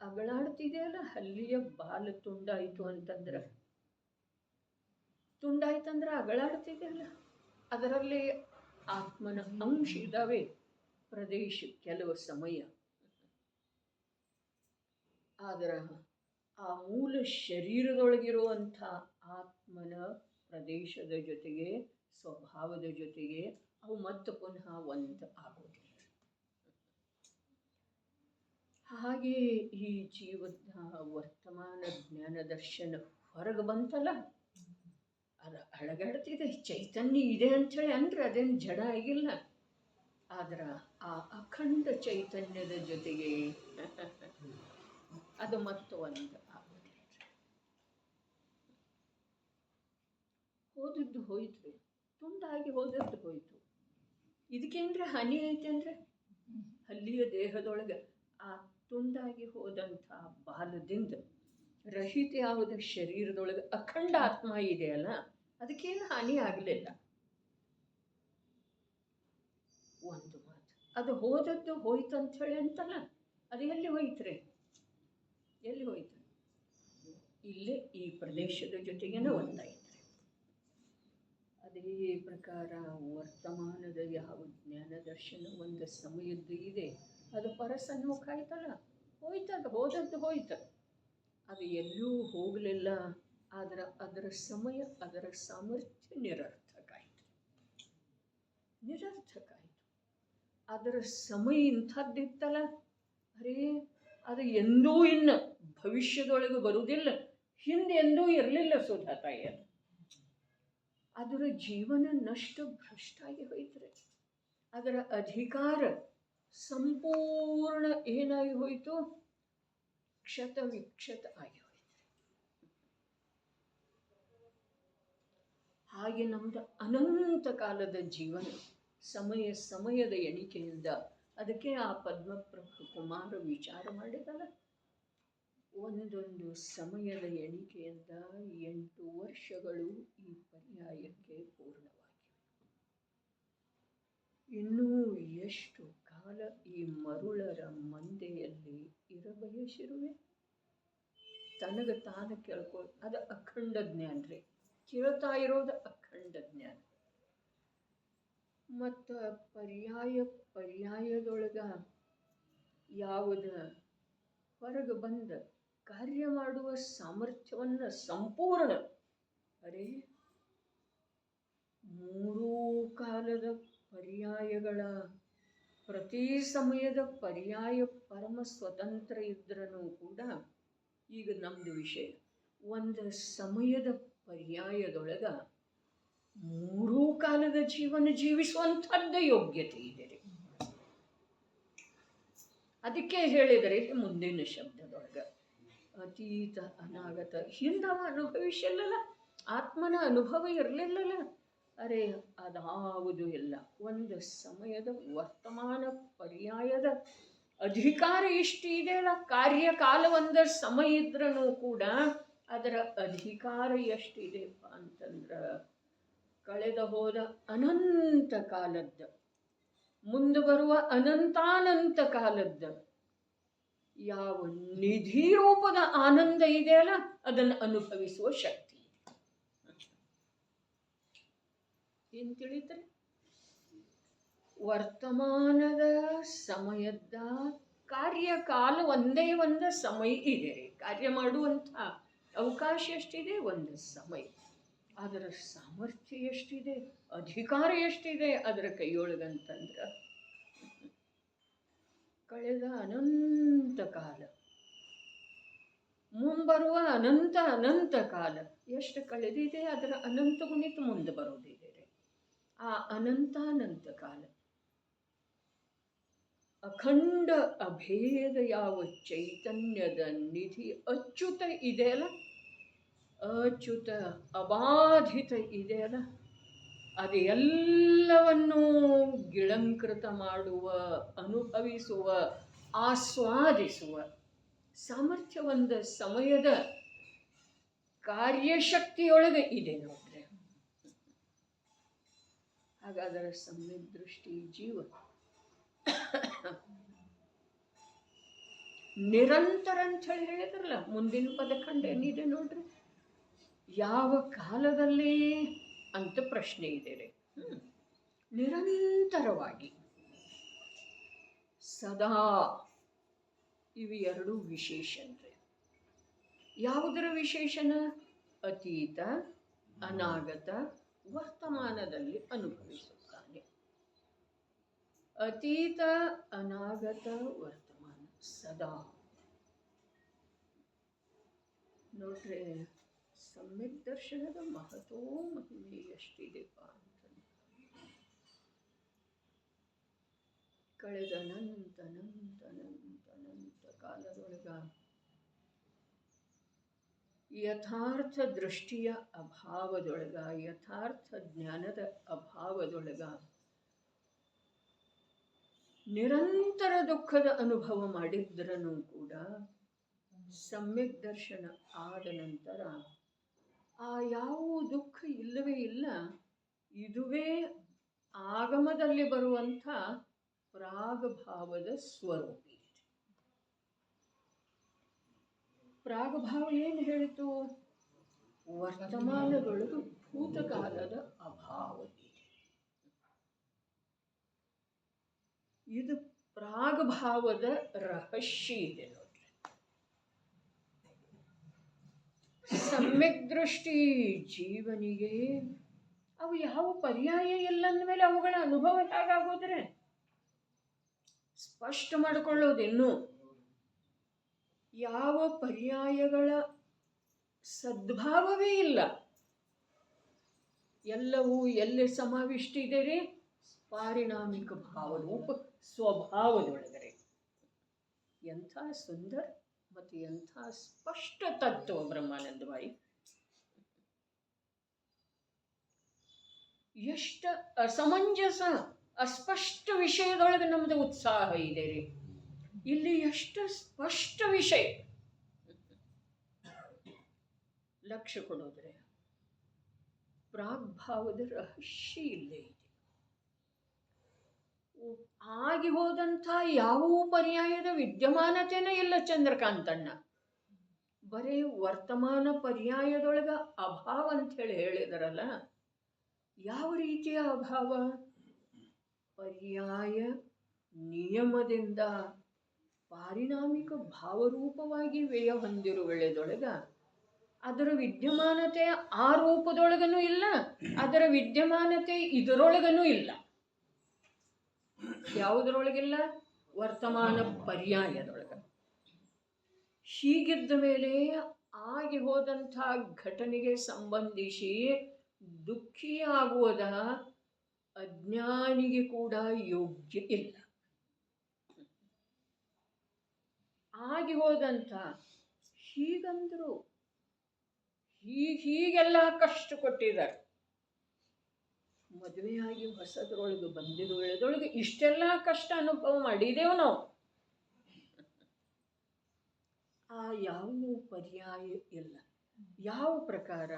ಅಗಳಾಡ್ತಿದೆ ಅಲ್ಲ, ಹಲ್ಲಿಯ ಬಾಲ ತುಂಡಾಯಿತು ಅಂತಂದ್ರೆ, ತುಂಡಾಯ್ತಂದ್ರೆ ಅಗಳಾಡ್ತಿದೆ ಅಲ್ಲ, ಅದರಲ್ಲಿ ಆತ್ಮನ ಅಂಶ ಇದ್ದಾವೆ ಪ್ರದೇಶ ಕೆಲವು ಸಮಯ. ಆದ್ರೆ ಆ ಮೂಲ ಶರೀರದೊಳಗಿರುವಂಥ ಆತ್ಮನ ಪ್ರದೇಶದ ಜೊತೆಗೆ ಸ್ವಭಾವದ ಜೊತೆಗೆ ಅವು ಮತ್ತೆ ಪುನಃ ಒಂದು ಆಗೋದಿಲ್ಲ. ಹಾಗೆ ಈ ಜೀವದ ವರ್ತಮಾನ ಜ್ಞಾನ ದರ್ಶನ ಹೊರಗೆ ಬಂತಲ್ಲ, ಅದು ಅಳಗಾಡ್ತಿದೆ. ಚೈತನ್ಯ ಇದೆ ಅಂಥೇಳಿ ಅಂದ್ರೆ ಅದೇನು ಜಡ ಆಗಿಲ್ಲ. ಆದ್ರೆ ಆ ಅಖಂಡ ಚೈತನ್ಯದ ಜೊತೆಗೆ ಅದು ಮತ್ತೊಂದು ಆಗುತ್ತೆ. ಹೋದದ್ದು ಹೋಯ್ತು, ತುಂಡಾಗಿ ಹೋದದ್ದು ಹೋಯ್ತು. ಇದಕ್ಕೇಂದ್ರೆ ಹಾನಿ ಐತೆ ಅಂದರೆ ಅಲ್ಲಿಯ ದೇಹದೊಳಗೆ ಆ ತುಂಡಾಗಿ ಹೋದಂಥ ಬಾಲದಿಂದ ರಹಿತ ಯಾವುದ ಶರೀರದೊಳಗೆ ಅಖಂಡ ಆತ್ಮ ಇದೆಯಲ್ಲ, ಅದಕ್ಕೇನು ಹಾನಿ ಆಗಲಿಲ್ಲ. ಒಂದು ಮಾತು, ಅದು ಹೋದದ್ದು ಹೋಯ್ತು ಅಂಥೇಳಿ ಅಂತಲ್ಲ, ಅದು ಎಲ್ಲಿ ಹೋಯ್ತ್ರಿ? ಎಲ್ಲಿ ಹೋಯ್ತು? ಇಲ್ಲೇ ಈ ಪ್ರದೇಶದ ಜೊತೆಗೇನೆ ಒಂದಾಯ್ತು. ಅದೇ ಪ್ರಕಾರ ವರ್ತಮಾನದ ಯಾವ ಜ್ಞಾನ ದರ್ಶನ ಒಂದು ಸಮಯದ್ದು ಇದೆ, ಅದು ಪರಸನ್ಮುಖ ಆಯ್ತಲ್ಲ, ಹೋಯ್ತದ, ಹೋದದ್ದು ಹೋಯ್ತು. ಅದು ಎಲ್ಲೂ ಹೋಗಲಿಲ್ಲ. ಆದರೆ ಅದರ ಸಮಯ, ಅದರ ಸಾಮರ್ಥ್ಯ ನಿರರ್ಥಕ ಆಯಿತು. ಅದರ ಸಮಯ ಇಂಥದ್ದಿತ್ತಲ್ಲ, ಅರೇ ಅದು ಎಂದೂ ಇನ್ನು ಭವಿಷ್ಯದೊಳಗೆ ಬರುವುದಿಲ್ಲ, ಹಿಂದೆ ಎಂದೂ ಇರಲಿಲ್ಲ ಸುಧಾತಾಯಿ. ಅದರ ಜೀವನ ನಷ್ಟ ಭ್ರಷ್ಟಾಗಿ ಹೋಯ್ತು. ಅದರ ಅಧಿಕಾರ ಸಂಪೂರ್ಣ ಏನಾಗಿ ಹೋಯಿತು? ಕ್ಷತ ವಿಕ್ಷತ ಆಗಿ ಹೋಯಿತು. ಹಾಗೆ ನಮ್ದು ಅನಂತ ಕಾಲದ ಜೀವನ ಸಮಯದ ಎಣಿಕೆಯಿಂದ, ಅದಕ್ಕೆ ಆ ಪದ್ಮಪ್ರಭು ಕುಮಾರ ವಿಚಾರ ಮಾಡಿದಲ್ಲ, ಒಂದೊಂದು ಸಮಯದ ಎಣಿಕೆಯಿಂದ 8 ವರ್ಷಗಳು ಈ ಪರ್ಯಾಯಕ್ಕೆ ಪೂರ್ಣವಾಗಿವೆ. ಇನ್ನೂ ಎಷ್ಟು ಕಾಲ ಈ ಮರುಳರ ಮಂದೆಯಲ್ಲಿ ಇರಬಯಸಿರುವೆ? ತನಗೆ ತಾನು ಕೇಳ್ಕೊ, ಅದು ಅಖಂಡ ಜ್ಞಾನ ರೀ. ಕೇಳ್ತಾ ಇರೋದು ಅಖಂಡ ಜ್ಞಾನ. ಮತ್ತು ಪರ್ಯಾಯದೊಳಗ ಯಾವುದ ಹೊರಗೆ ಬಂದ ಕಾರ್ಯ ಮಾಡುವ ಸಾಮರ್ಥ್ಯವನ್ನು ಸಂಪೂರ್ಣ, ಅರೇ 3 ಕಾಲದ ಪರ್ಯಾಯಗಳ ಪ್ರತಿ ಸಮಯದ ಪರ್ಯಾಯ ಪರಮ ಸ್ವತಂತ್ರ ಇದ್ರೂ ಕೂಡ, ಈಗ ನಮ್ಮದು ವಿಷಯ ಒಂದು ಸಮಯದ ಪರ್ಯಾಯದೊಳಗ 3 ಕಾಲದ ಜೀವನ ಜೀವಿಸುವಂಥದ್ದ ಯೋಗ್ಯತೆ ಇದೆ ರೀ. ಅದಕ್ಕೆ ಹೇಳಿದರೆ ಮುಂದಿನ ಶಬ್ದದೊಳಗೆ ಅತೀತ ಅನಾಗತ, ಹಿಂದವ ಅನುಭವಿಸಲ್ಲ, ಆತ್ಮನ ಅನುಭವ ಇರಲಿಲ್ಲಲ್ಲ. ಅರೆ ಅದಾವುದು ಇಲ್ಲ. ಒಂದು ಸಮಯದ ವರ್ತಮಾನ ಪರ್ಯಾಯದ ಅಧಿಕಾರ ಇಷ್ಟು ಇದೆಯಲ್ಲ, ಕಾರ್ಯಕಾಲ ಒಂದು ಸಮಯ ಇದ್ರೂ ಕೂಡ ಅದರ ಅಧಿಕಾರ ಎಷ್ಟಿದೆಪ್ಪ ಅಂತಂದ್ರೆ, ಕಳೆದ ಹೋದ ಅನಂತ ಕಾಲದ್ದು, ಮುಂದೆ ಬರುವ ಅನಂತಾನಂತ ಕಾಲದ್ದು ಯಾವ ನಿಧಿ ರೂಪದ ಆನಂದ ಇದೆಯಲ್ಲ, ಅದನ್ನು ಅನುಭವಿಸುವ ಶಕ್ತಿ. ಏನು ತಿಳಿತಾರೆ? ವರ್ತಮಾನದ ಸಮಯದ ಕಾರ್ಯಕಾಲ ಒಂದೇ ಒಂದು ಸಮಯ ಇದೆ ರೀ. ಕಾರ್ಯ ಮಾಡುವಂಥ ಅವಕಾಶ ಎಷ್ಟಿದೆ? ಒಂದು ಸಮಯ. ಅದರ ಸಾಮರ್ಥ್ಯ ಎಷ್ಟಿದೆ? ಅಧಿಕಾರ ಎಷ್ಟಿದೆ ಅದರ ಕೈಯೊಳಗಂತಂದ್ರೆ, ಕಳೆದ ಅನಂತ ಕಾಲ, ಮುಂಬರುವ ಅನಂತ ಕಾಲ ಎಷ್ಟು ಕಳೆದಿದೆ, ಅದರ ಅನಂತ ಗುಣಿತ ಮುಂದೆ ಬರೋದಿದೆ. ಆ ಅನಂತ ಕಾಲ ಅಖಂಡ ಅಭೇದ ಯಾವ ಚೈತನ್ಯದ ನಿಧಿ ಅಚ್ಯುತ ಇದೆಯಲ್ಲ, ಅಚ್ಯುತ ಅಬಾಧಿತ ಇದೆಯಲ್ಲ, ಅದೆಲ್ಲವನ್ನೂ ಗಿಳಂಕೃತ ಮಾಡುವ, ಅನುಭವಿಸುವ, ಆಸ್ವಾದಿಸುವ ಸಾಮರ್ಥ್ಯ ಒಂದು ಸಮಯದ ಕಾರ್ಯಶಕ್ತಿಯೊಳಗೆ ಇದೆ ನೋಡ್ರಿ. ಹಾಗಾದರೆ ಸಮ್ಯಕ್ ದೃಷ್ಟಿ ಜೀವ ನಿರಂತರ ಅಂತ ಹೇಳಿದ್ರಲ್ಲ, ಮುಂದಿನ ಪದಖಂಡ ಏನಿದೆ ನೋಡ್ರಿ. ಯಾವ ಕಾಲದಲ್ಲಿ ಅಂತ ಪ್ರಶ್ನೆ ಇದೆ ರೀ. ನಿರಂತರವಾಗಿ, ಸದಾ, ಇವು 2 ವಿಶೇಷಣ ರೀ. ಯಾವುದರ ವಿಶೇಷಣ? ಅತೀತ ಅನಾಗತ ವರ್ತಮಾನದಲ್ಲಿ ಅನುಭವಿಸುತ್ತಾನೆ. ಅತೀತ ಅನಾಗತ ವರ್ತಮಾನ ಸದಾ. ನೋಡ್ರೆ ಸಮ್ಯಕ್ ದರ್ಶನದ ಮಹತೋ ಮಹಿಮೆ ಎಷ್ಟಿದೆಪ್ಪ ಅಂತಂದ್ರೆ, ಕಳೆದ ಅನಂತ ಕಾಲದೊಳಗ ಯಥಾರ್ಥ ದೃಷ್ಟಿಯ ಅಭಾವದೊಳಗ, ಯಥಾರ್ಥ ಜ್ಞಾನದ ಅಭಾವದೊಳಗ ನಿರಂತರ ದುಃಖದ ಅನುಭವ ಮಾಡಿದ್ರನೂ ಕೂಡ ಸಮ್ಯಕ್ ದರ್ಶನ ಆದ ನಂತರ ಆ ಯಾವ ದುಃಖ ಇಲ್ಲವೇ ಇಲ್ಲ. ಇದುವೇ ಆಗಮದಲ್ಲಿ ಬರುವಂಥ ಪ್ರಾಗಭಾವದ ಸ್ವರೂಪಿ. ಪ್ರಾಗಭಾವ ಏನು ಹೇಳಿತು? ವರ್ತಮಾನದೊಳಗೆ ಭೂತಕಾಲದ ಅಭಾವವಿದೆ. ಇದು ಪ್ರಾಗಭಾವದ ರಹಸ್ಯ ಇದೆ ನೋಡ್ರಿ. ಸಮ್ಯಕ್ ದೃಷ್ಟಿ ಜೀವನಿಗೆ ಅವು ಯಾವ ಪರ್ಯಾಯ ಇಲ್ಲ ಅಂದಮೇಲೆ ಅವುಗಳ ಅನುಭವ ಹೇಗಾಗೋದ್ರೆ ಸ್ಪಷ್ಟ ಮಾಡಿಕೊಳ್ಳೋದಿನ್ನು. ಯಾವ ಪರ್ಯಾಯಗಳ ಸದ್ಭಾವವೇ ಇಲ್ಲ. ಎಲ್ಲವೂ ಎಲ್ಲಿ ಸಮಾವಿಷ್ಟ ಇದೆ ರೀ? ಪಾರಿಣಾಮಿಕ ಭಾವರೂಪ ಸ್ವಭಾವದೊಳಗರೆ. ಎಂಥ ಸುಂದರ ಮತ್ತು ಎಂಥ ಸ್ಪಷ್ಟ ತತ್ವ ಬ್ರಹ್ಮಾನಂದ ಬಾಯಿ. ಎಷ್ಟು ಅಸಮಂಜಸ ಅಸ್ಪಷ್ಟ ವಿಷಯದೊಳಗೆ ನಮ್ಮದು ಉತ್ಸಾಹ ಇದೆ ರೀ. ಇಲ್ಲಿ ಎಷ್ಟು ಸ್ಪಷ್ಟ ವಿಷಯ ಲಕ್ಷ್ಯ ಕೊಡೋದ್ರೆ ಪ್ರಾಗ್ಭಾವದ ರಹಸ್ಯ ಇಲ್ಲೇ ಇದೆ. ಆಗಿ ಹೋದಂಥ ಯಾವ ಪರ್ಯಾಯದ ವಿದ್ಯಮಾನತೆನೇ ಇಲ್ಲ ಚಂದ್ರಕಾಂತಣ್ಣ. ಬರೀ ವರ್ತಮಾನ ಪರ್ಯಾಯದೊಳಗ ಅಭಾವ ಅಂಥೇಳಿ ಹೇಳಿದಾರಲ್ಲ, ಯಾವ ರೀತಿಯ ಅಭಾವ? ಪರ್ಯಾಯ ನಿಯಮದಿಂದ ಪಾರಿಣಾಮಿಕ ಭಾವರೂಪವಾಗಿ ವ್ಯಯ ಹೊಂದಿರುವೆಳೆದೊಳಗ ಅದರ ವಿದ್ಯಮಾನತೆ ಆ ರೂಪದೊಳಗನೂ ಇಲ್ಲ, ಅದರ ವಿದ್ಯಮಾನತೆ ಇದರೊಳಗನೂ ಇಲ್ಲ. ಯಾವುದರೊಳಗಿಲ್ಲ? ವರ್ತಮಾನ ಪರ್ಯಾಯದೊಳಗ. ಹೀಗಿದ್ದ ಮೇಲೆ ಆಗಿ ಹೋದಂಥ ಘಟನೆಗೆ ಸಂಬಂಧಿಸಿ ದುಃಖಿಯಾಗುವುದ ಅಜ್ಞಾನಿಗೆ ಕೂಡ ಯೋಗ್ಯ ಇಲ್ಲ. ಆಗಿ ಹೋದಂಥ ಹೀಗಂದ್ರು ಹೀಗೆಲ್ಲ ಕಷ್ಟ ಕೊಟ್ಟಿದ್ದಾರೆ. ಮದುವೆಯಾಗಿ ಹೊಸದ್ರೊಳಗೆ ಬಂದಿರುವುದರೊಳಗೆ ಇಷ್ಟೆಲ್ಲ ಕಷ್ಟ ಅನುಭವ ಮಾಡಿದೆವು ನಾವು. ಆ ಯಾವ ಪರ್ಯಾಯ ಇಲ್ಲ. ಯಾವ ಪ್ರಕಾರ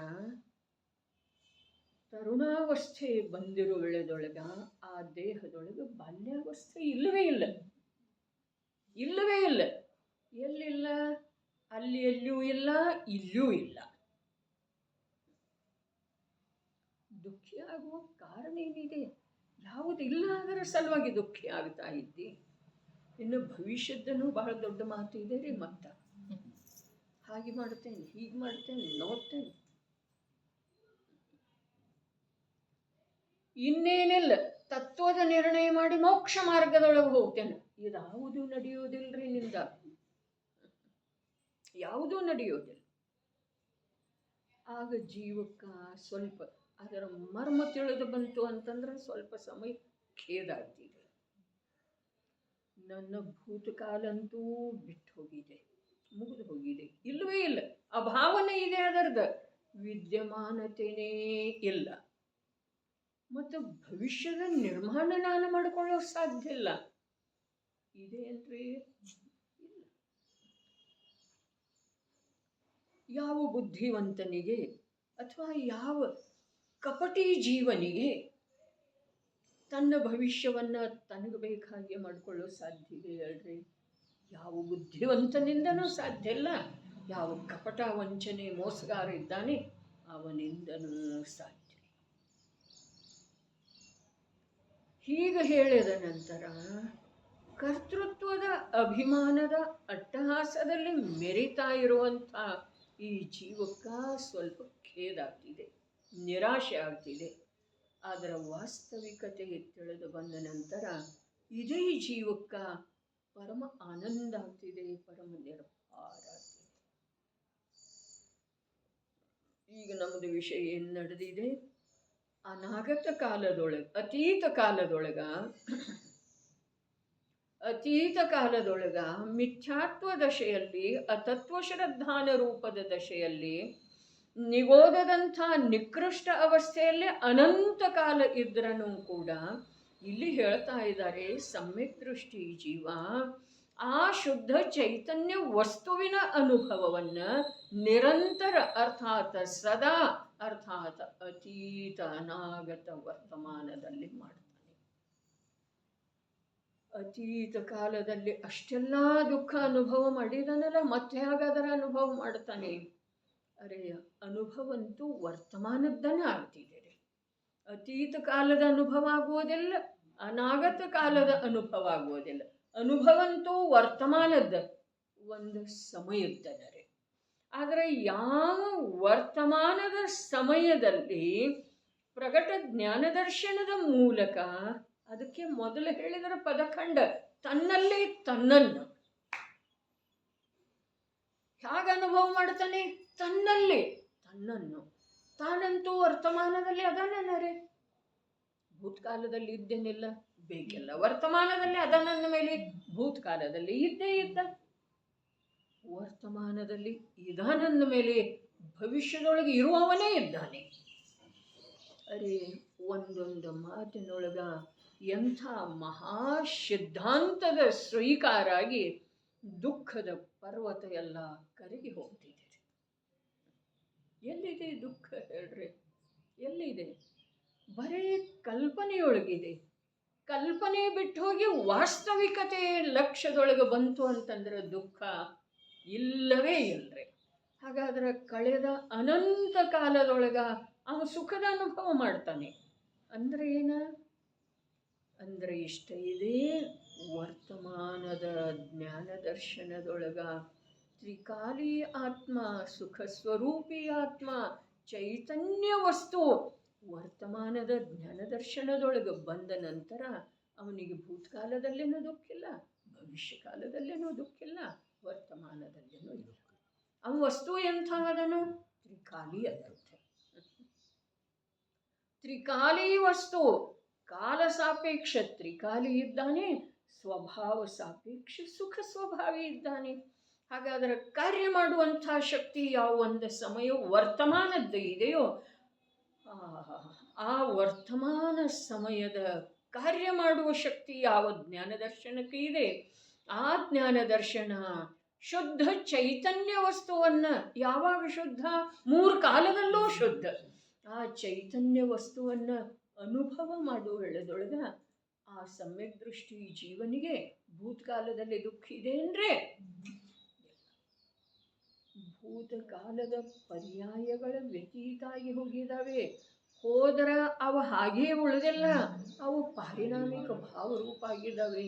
ತರುಣಾವಸ್ಥೆ ಬಂದಿರುವುದರೊಳಗ ಆ ದೇಹದೊಳಗೆ ಬಾಲ್ಯಾವಸ್ಥೆ ಇಲ್ಲವೇ ಇಲ್ಲ. ಇಲ್ಲವೇ ಇಲ್ಲ. ಎಲ್ಲಿಲ್ಲ? ಅಲ್ಲಿ ಎಲ್ಲಿಯೂ ಇಲ್ಲ, ಇಲ್ಲಿಯೂ ಇಲ್ಲ. ದುಃಖಿ ಆಗುವ ಕಾರಣ ಏನಿದೆ? ಯಾವುದಿಲ್ಲ ಅದರ ಸಲುವಾಗಿ ದುಃಖಿ ಆಗ್ತಾ ಇದ್ದಿ. ಇನ್ನು ಭವಿಷ್ಯದ್ದನ್ನು ಬಹಳ ದೊಡ್ಡ ಮಾತು ಇದೆ ರೀ. ಮತ್ತ ಹಾಗೆ ಮಾಡ್ತೇನೆ, ಹೀಗೆ ಮಾಡ್ತೇನೆ, ನೋಡ್ತೇನೆ, ಇನ್ನೇನಿಲ್ಲ ತತ್ವದ ನಿರ್ಣಯ ಮಾಡಿ ಮೋಕ್ಷ ಮಾರ್ಗದೊಳಗೆ ಹೋಗ್ತೇನೆ. ಇದಾವುದೂ ನಡೆಯೋದಿಲ್ರಿ ನಿಂದ. ಯಾವುದೂ ನಡೆಯೋದಿಲ್ಲ. ಆಗ ಜೀವಕ್ಕ ಸ್ವಲ್ಪ ಅದರ ಮರ್ಮ ತಿಳಿದು ಬಂತು ಅಂತಂದ್ರೆ ಸ್ವಲ್ಪ ಸಮಯ ಖೇದಾಗ್ತಿದೆ. ನನ್ನ ಭೂತಕಾಲಂತೂ ಬಿಟ್ಟು ಹೋಗಿದೆ, ಮುಗಿದು ಹೋಗಿದೆ. ಇಲ್ಲವೇ ಇಲ್ಲ. ಅಭಾವನೆ ಇದೆ, ಅದರದ ವಿದ್ಯಮಾನತೆಯೇ ಇಲ್ಲ. ಮತ್ತು ಭವಿಷ್ಯದ ನಿರ್ಮಾಣ ನಾನು ಮಾಡಿಕೊಳ್ಳೋ ಸಾಧ್ಯ ಇಲ್ಲ. ಇದೇನ್ರಿ? ಇಲ್ಲ. ಯಾವ ಬುದ್ಧಿವಂತನಿಗೆ ಅಥವಾ ಯಾವ ಕಪಟಿ ಜೀವನಿಗೆ ತನ್ನ ಭವಿಷ್ಯವನ್ನು ತನಗೆ ಬೇಕಾಗಿ ಮಾಡಿಕೊಳ್ಳೋ ಸಾಧ್ಯ ಇದೆ ಹೇಳ್ರಿ? ಯಾವ ಬುದ್ಧಿವಂತನಿಂದನೂ ಸಾಧ್ಯ ಇಲ್ಲ. ಯಾವ ಕಪಟ ವಂಚನೆ ಮೋಸಗಾರ ಇದ್ದಾನೆ ಅವನಿಂದನೂ ಸಾಧ್ಯ. ಹೀಗೆ ಹೇಳಿದ ನಂತರ ಕರ್ತೃತ್ವದ ಅಭಿಮಾನದ ಅಟ್ಟಹಾಸದಲ್ಲಿ ಮೆರಿತಾ ಇರುವಂಥ ಈ ಜೀವಕ್ಕ ಸ್ವಲ್ಪ ಖೇದಾಗ್ತಿದೆ, ನಿರಾಶೆ ಆಗ್ತಿದೆ. ಅದರ ವಾಸ್ತವಿಕತೆ ತಿಳಿದು ಬಂದ ನಂತರ ಇದೇ ಜೀವಕ್ಕ ಪರಮ ಆನಂದ ಆಗ್ತಿದೆ, ಪರಮ ನಿರ್ಭಾರ ಆಗ್ತಿದೆ. ಈಗ ನಮ್ಮದು ವಿಷಯ ಏನು ನಡೆದಿದೆ, ಅನಾಗತ ಕಾಲದೊಳಗೆ ಅತೀತ ಕಾಲದೊಳಗ ಮಿಥ್ಯಾತ್ವ ದಶೆಯಲ್ಲಿ, ಅತತ್ವ ಶ್ರದ್ಧಾನ ರೂಪದ ದಶೆಯಲ್ಲಿ, ನಿಗೋಧದಂಥ ನಿಕೃಷ್ಟ ಅವಸ್ಥೆಯಲ್ಲಿ ಅನಂತ ಕಾಲ ಇದ್ರೂ ಕೂಡ ಇಲ್ಲಿ ಹೇಳ್ತಾ ಇದ್ದಾರೆ, ಸಮ್ಯಕ್ ದೃಷ್ಟಿ ಜೀವ ಆ ಶುದ್ಧ ಚೈತನ್ಯ ವಸ್ತುವಿನ ಅನುಭವವನ್ನು ನಿರಂತರ ಅರ್ಥಾತ್ ಸದಾ ಅರ್ಥಾತ್ ಅತೀತ ಅನಾಗತ ವರ್ತಮಾನದಲ್ಲಿ ಮಾಡ್ತಾನೆ. ಅತೀತ ಕಾಲದಲ್ಲಿ ಅಷ್ಟೆಲ್ಲ ದುಃಖ ಅನುಭವ ಮಾಡಿದನಲ್ಲ, ಮತ್ತೆ ಹಾಗಾದರೆ ಅನುಭವ ಮಾಡ್ತಾನೆ. ಅರೆ, ಅನುಭವಂತೂ ವರ್ತಮಾನದ್ದನ್ನ ಆಗ್ತಿದೆ. ಅತೀತ ಕಾಲದ ಅನುಭವ ಆಗುವುದಿಲ್ಲ, ಅನಾಗತ ಕಾಲದ ಅನುಭವ ಆಗುವುದಿಲ್ಲ. ಅನುಭವಂತೂ ವರ್ತಮಾನದ ಒಂದು ಸಮಯದ್ದದರೆ. ಆದರೆ ಯಾವ ವರ್ತಮಾನದ ಸಮಯದಲ್ಲಿ ಪ್ರಗಟ ಜ್ಞಾನದರ್ಶನದ ಮೂಲಕ, ಅದಕ್ಕೆ ಮೊದಲು ಹೇಳಿದರೆ ಪದಖಂಡ, ತನ್ನಲ್ಲಿ ತನ್ನನ್ನು ಹೇಗೆ ಅನುಭವ ಮಾಡ್ತಾನೆ? ತನ್ನಲ್ಲಿ ತನ್ನನ್ನು. ತಾನಂತೂ ವರ್ತಮಾನದಲ್ಲಿ ಅದಾನರೆ, ಭೂತಕಾಲದಲ್ಲಿ ಇದ್ದೇನಿಲ್ಲ ಬೇಕಿಲ್ಲ, ವರ್ತಮಾನದಲ್ಲಿ ಅದನ್ನ ಮೇಲೆ ಭೂತಕಾಲದಲ್ಲಿ ಇದ್ದೇ ಇದ್ದ, ವರ್ತಮಾನದಲ್ಲಿ ಇದಾನಂದ ಮೇಲೆ ಭವಿಷ್ಯದೊಳಗೆ ಇರುವವನೇ ಇದ್ದಾನೆ. ಅರೆ, ಒಂದೊಂದು ಮಾತಿನೊಳಗ ಎಂಥ ಮಹಾ ಸಿದ್ಧಾಂತದ ಸ್ವೀಕಾರ ಆಗಿ ದುಃಖದ ಪರ್ವತ ಎಲ್ಲ ಕರಗಿ ಹೋಗ್ತಿದೆ. ಎಲ್ಲಿದೆ ದುಃಖ ಹೇಳ್ರಿ? ಎಲ್ಲಿದೆ? ಬರೀ ಕಲ್ಪನೆಯೊಳಗಿದೆ. ಕಲ್ಪನೆ ಬಿಟ್ಟು ಹೋಗಿ ವಾಸ್ತವಿಕತೆ ಲಕ್ಷ್ಯದೊಳಗೆ ಬಂತು ಅಂತಂದ್ರೆ ದುಃಖ ಇಲ್ಲವೇ ಇಲ್ಲರಿ. ಹಾಗಾದ್ರೆ ಕಳೆದ ಅನಂತ ಕಾಲದೊಳಗ ಅವನು ಸುಖದ ಅನುಭವ ಮಾಡ್ತಾನೆ ಅಂದ್ರೆ ಏನ? ಅಂದ್ರೆ ಇಷ್ಟ ಇದೆ, ವರ್ತಮಾನದ ಜ್ಞಾನ ದರ್ಶನದೊಳಗ ತ್ರಿಕಾಲಿ ಆತ್ಮ, ಸುಖ ಸ್ವರೂಪಿ ಆತ್ಮ, ಚೈತನ್ಯ ವಸ್ತು ವರ್ತಮಾನದ ಜ್ಞಾನ ದರ್ಶನದೊಳಗೆ ಬಂದ ನಂತರ ಅವನಿಗೆ ಭೂತಕಾಲದಲ್ಲೇನೂ ದುಃಖಿಲ್ಲ, ಭವಿಷ್ಯ ಕಾಲದಲ್ಲೇನೂ ದುಃಖಿಲ್ಲ, ವರ್ತಮಾನದಲ್ಲೇನೂ ಇಲ್ಲ. ಅವನ ವಸ್ತು ಎಂಥದನು? ತ್ರಿಕಾಲಿ ಅದಂತೆ. ತ್ರಿಕಾಲಿ ವಸ್ತು, ಕಾಲ ಸಾಪೇಕ್ಷ ತ್ರಿಕಾಲಿ ಇದ್ದಾನೆ, ಸ್ವಭಾವ ಸಾಪೇಕ್ಷ ಸುಖ ಸ್ವಭಾವಿ ಇದ್ದಾನೆ. ಹಾಗಾದರೆ ಕಾರ್ಯ ಮಾಡುವಂಥ ಶಕ್ತಿ ಯಾವ ಒಂದು ಸಮಯ ವರ್ತಮಾನದ್ದು ಇದೆಯೋ, ಆ ವರ್ತಮಾನ ಸಮಯದ ಕಾರ್ಯ ಮಾಡುವ ಶಕ್ತಿ ಯಾವ ಜ್ಞಾನ ದರ್ಶನಕ್ಕೆ ಇದೆ, ಆ ಜ್ಞಾನ ದರ್ಶನ ಶುದ್ಧ ಚೈತನ್ಯ ವಸ್ತುವನ್ನು, ಯಾವಾಗ ಶುದ್ಧ? ಮೂರು ಕಾಲದಲ್ಲೂ ಶುದ್ಧ. ಆ ಚೈತನ್ಯ ವಸ್ತುವನ್ನು ಅನುಭವ ಮಾಡುವ ವೇಳೆದೊಳಗ ಆ ಸಮ್ಯಕ್ ದೃಷ್ಟಿ ಜೀವನಿಗೆ ಭೂತಕಾಲದಲ್ಲಿ ದುಃಖ ಇದೆ ಅಂದ್ರೆ, ಭೂತಕಾಲದ ಪರ್ಯಾಯಗಳ ವ್ಯತೀತಾಗಿ ಹೋಗಿದ್ದಾವೆ. ಹೋದ್ರ ಅವು ಹಾಗೇ ಉಳಿದಿಲ್ಲ, ಅವು ಪಾರಿಣಾಮಿಕ ಭಾವರೂಪ ಆಗಿದ್ದಾವೆ.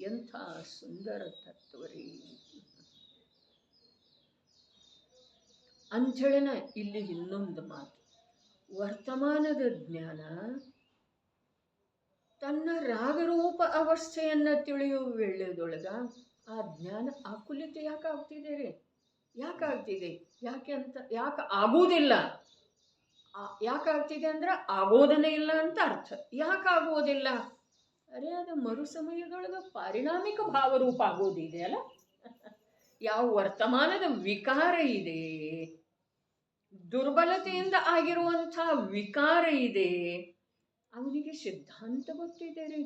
ಎಂಥ ಸುಂದರ ತತ್ವರಿ ಅಂಥೇಳಿನ ಇಲ್ಲಿ ಇನ್ನೊಂದು ಮಾತು. ವರ್ತಮಾನದ ಜ್ಞಾನ ತನ್ನ ರಾಗರೂಪ ಅವಸ್ಥೆಯನ್ನು ತಿಳಿಯುವ ವೇಳೆದೊಳಗ ಆ ಜ್ಞಾನ ಆಕುಲಿತ ಯಾಕೆ ಆಗ್ತಿದೆ ರೀ? ಯಾಕಾಗ್ತಿದೆ? ಯಾಕೆ ಆಗುವುದಿಲ್ಲ? ಯಾಕಾಗ್ತಿದೆ ಅಂದ್ರೆ ಆಗೋದನೇ ಇಲ್ಲ ಅಂತ ಅರ್ಥ. ಯಾಕಾಗೋದಿಲ್ಲ? ಅರೆ, ಅದು ಮರು ಸಮಯದೊಳಗೆ ಪಾರಿಣಾಮಿಕ ಭಾವರೂಪ ಆಗೋದಿದೆ ಅಲ್ಲ. ಯಾವ ವರ್ತಮಾನದ ವಿಕಾರ ಇದೆ, ದುರ್ಬಲತೆಯಿಂದ ಆಗಿರುವಂಥ ವಿಕಾರ ಇದೆ, ಅವನಿಗೆ ಸಿದ್ಧಾಂತ ಗೊತ್ತಿದೆ ರೀ,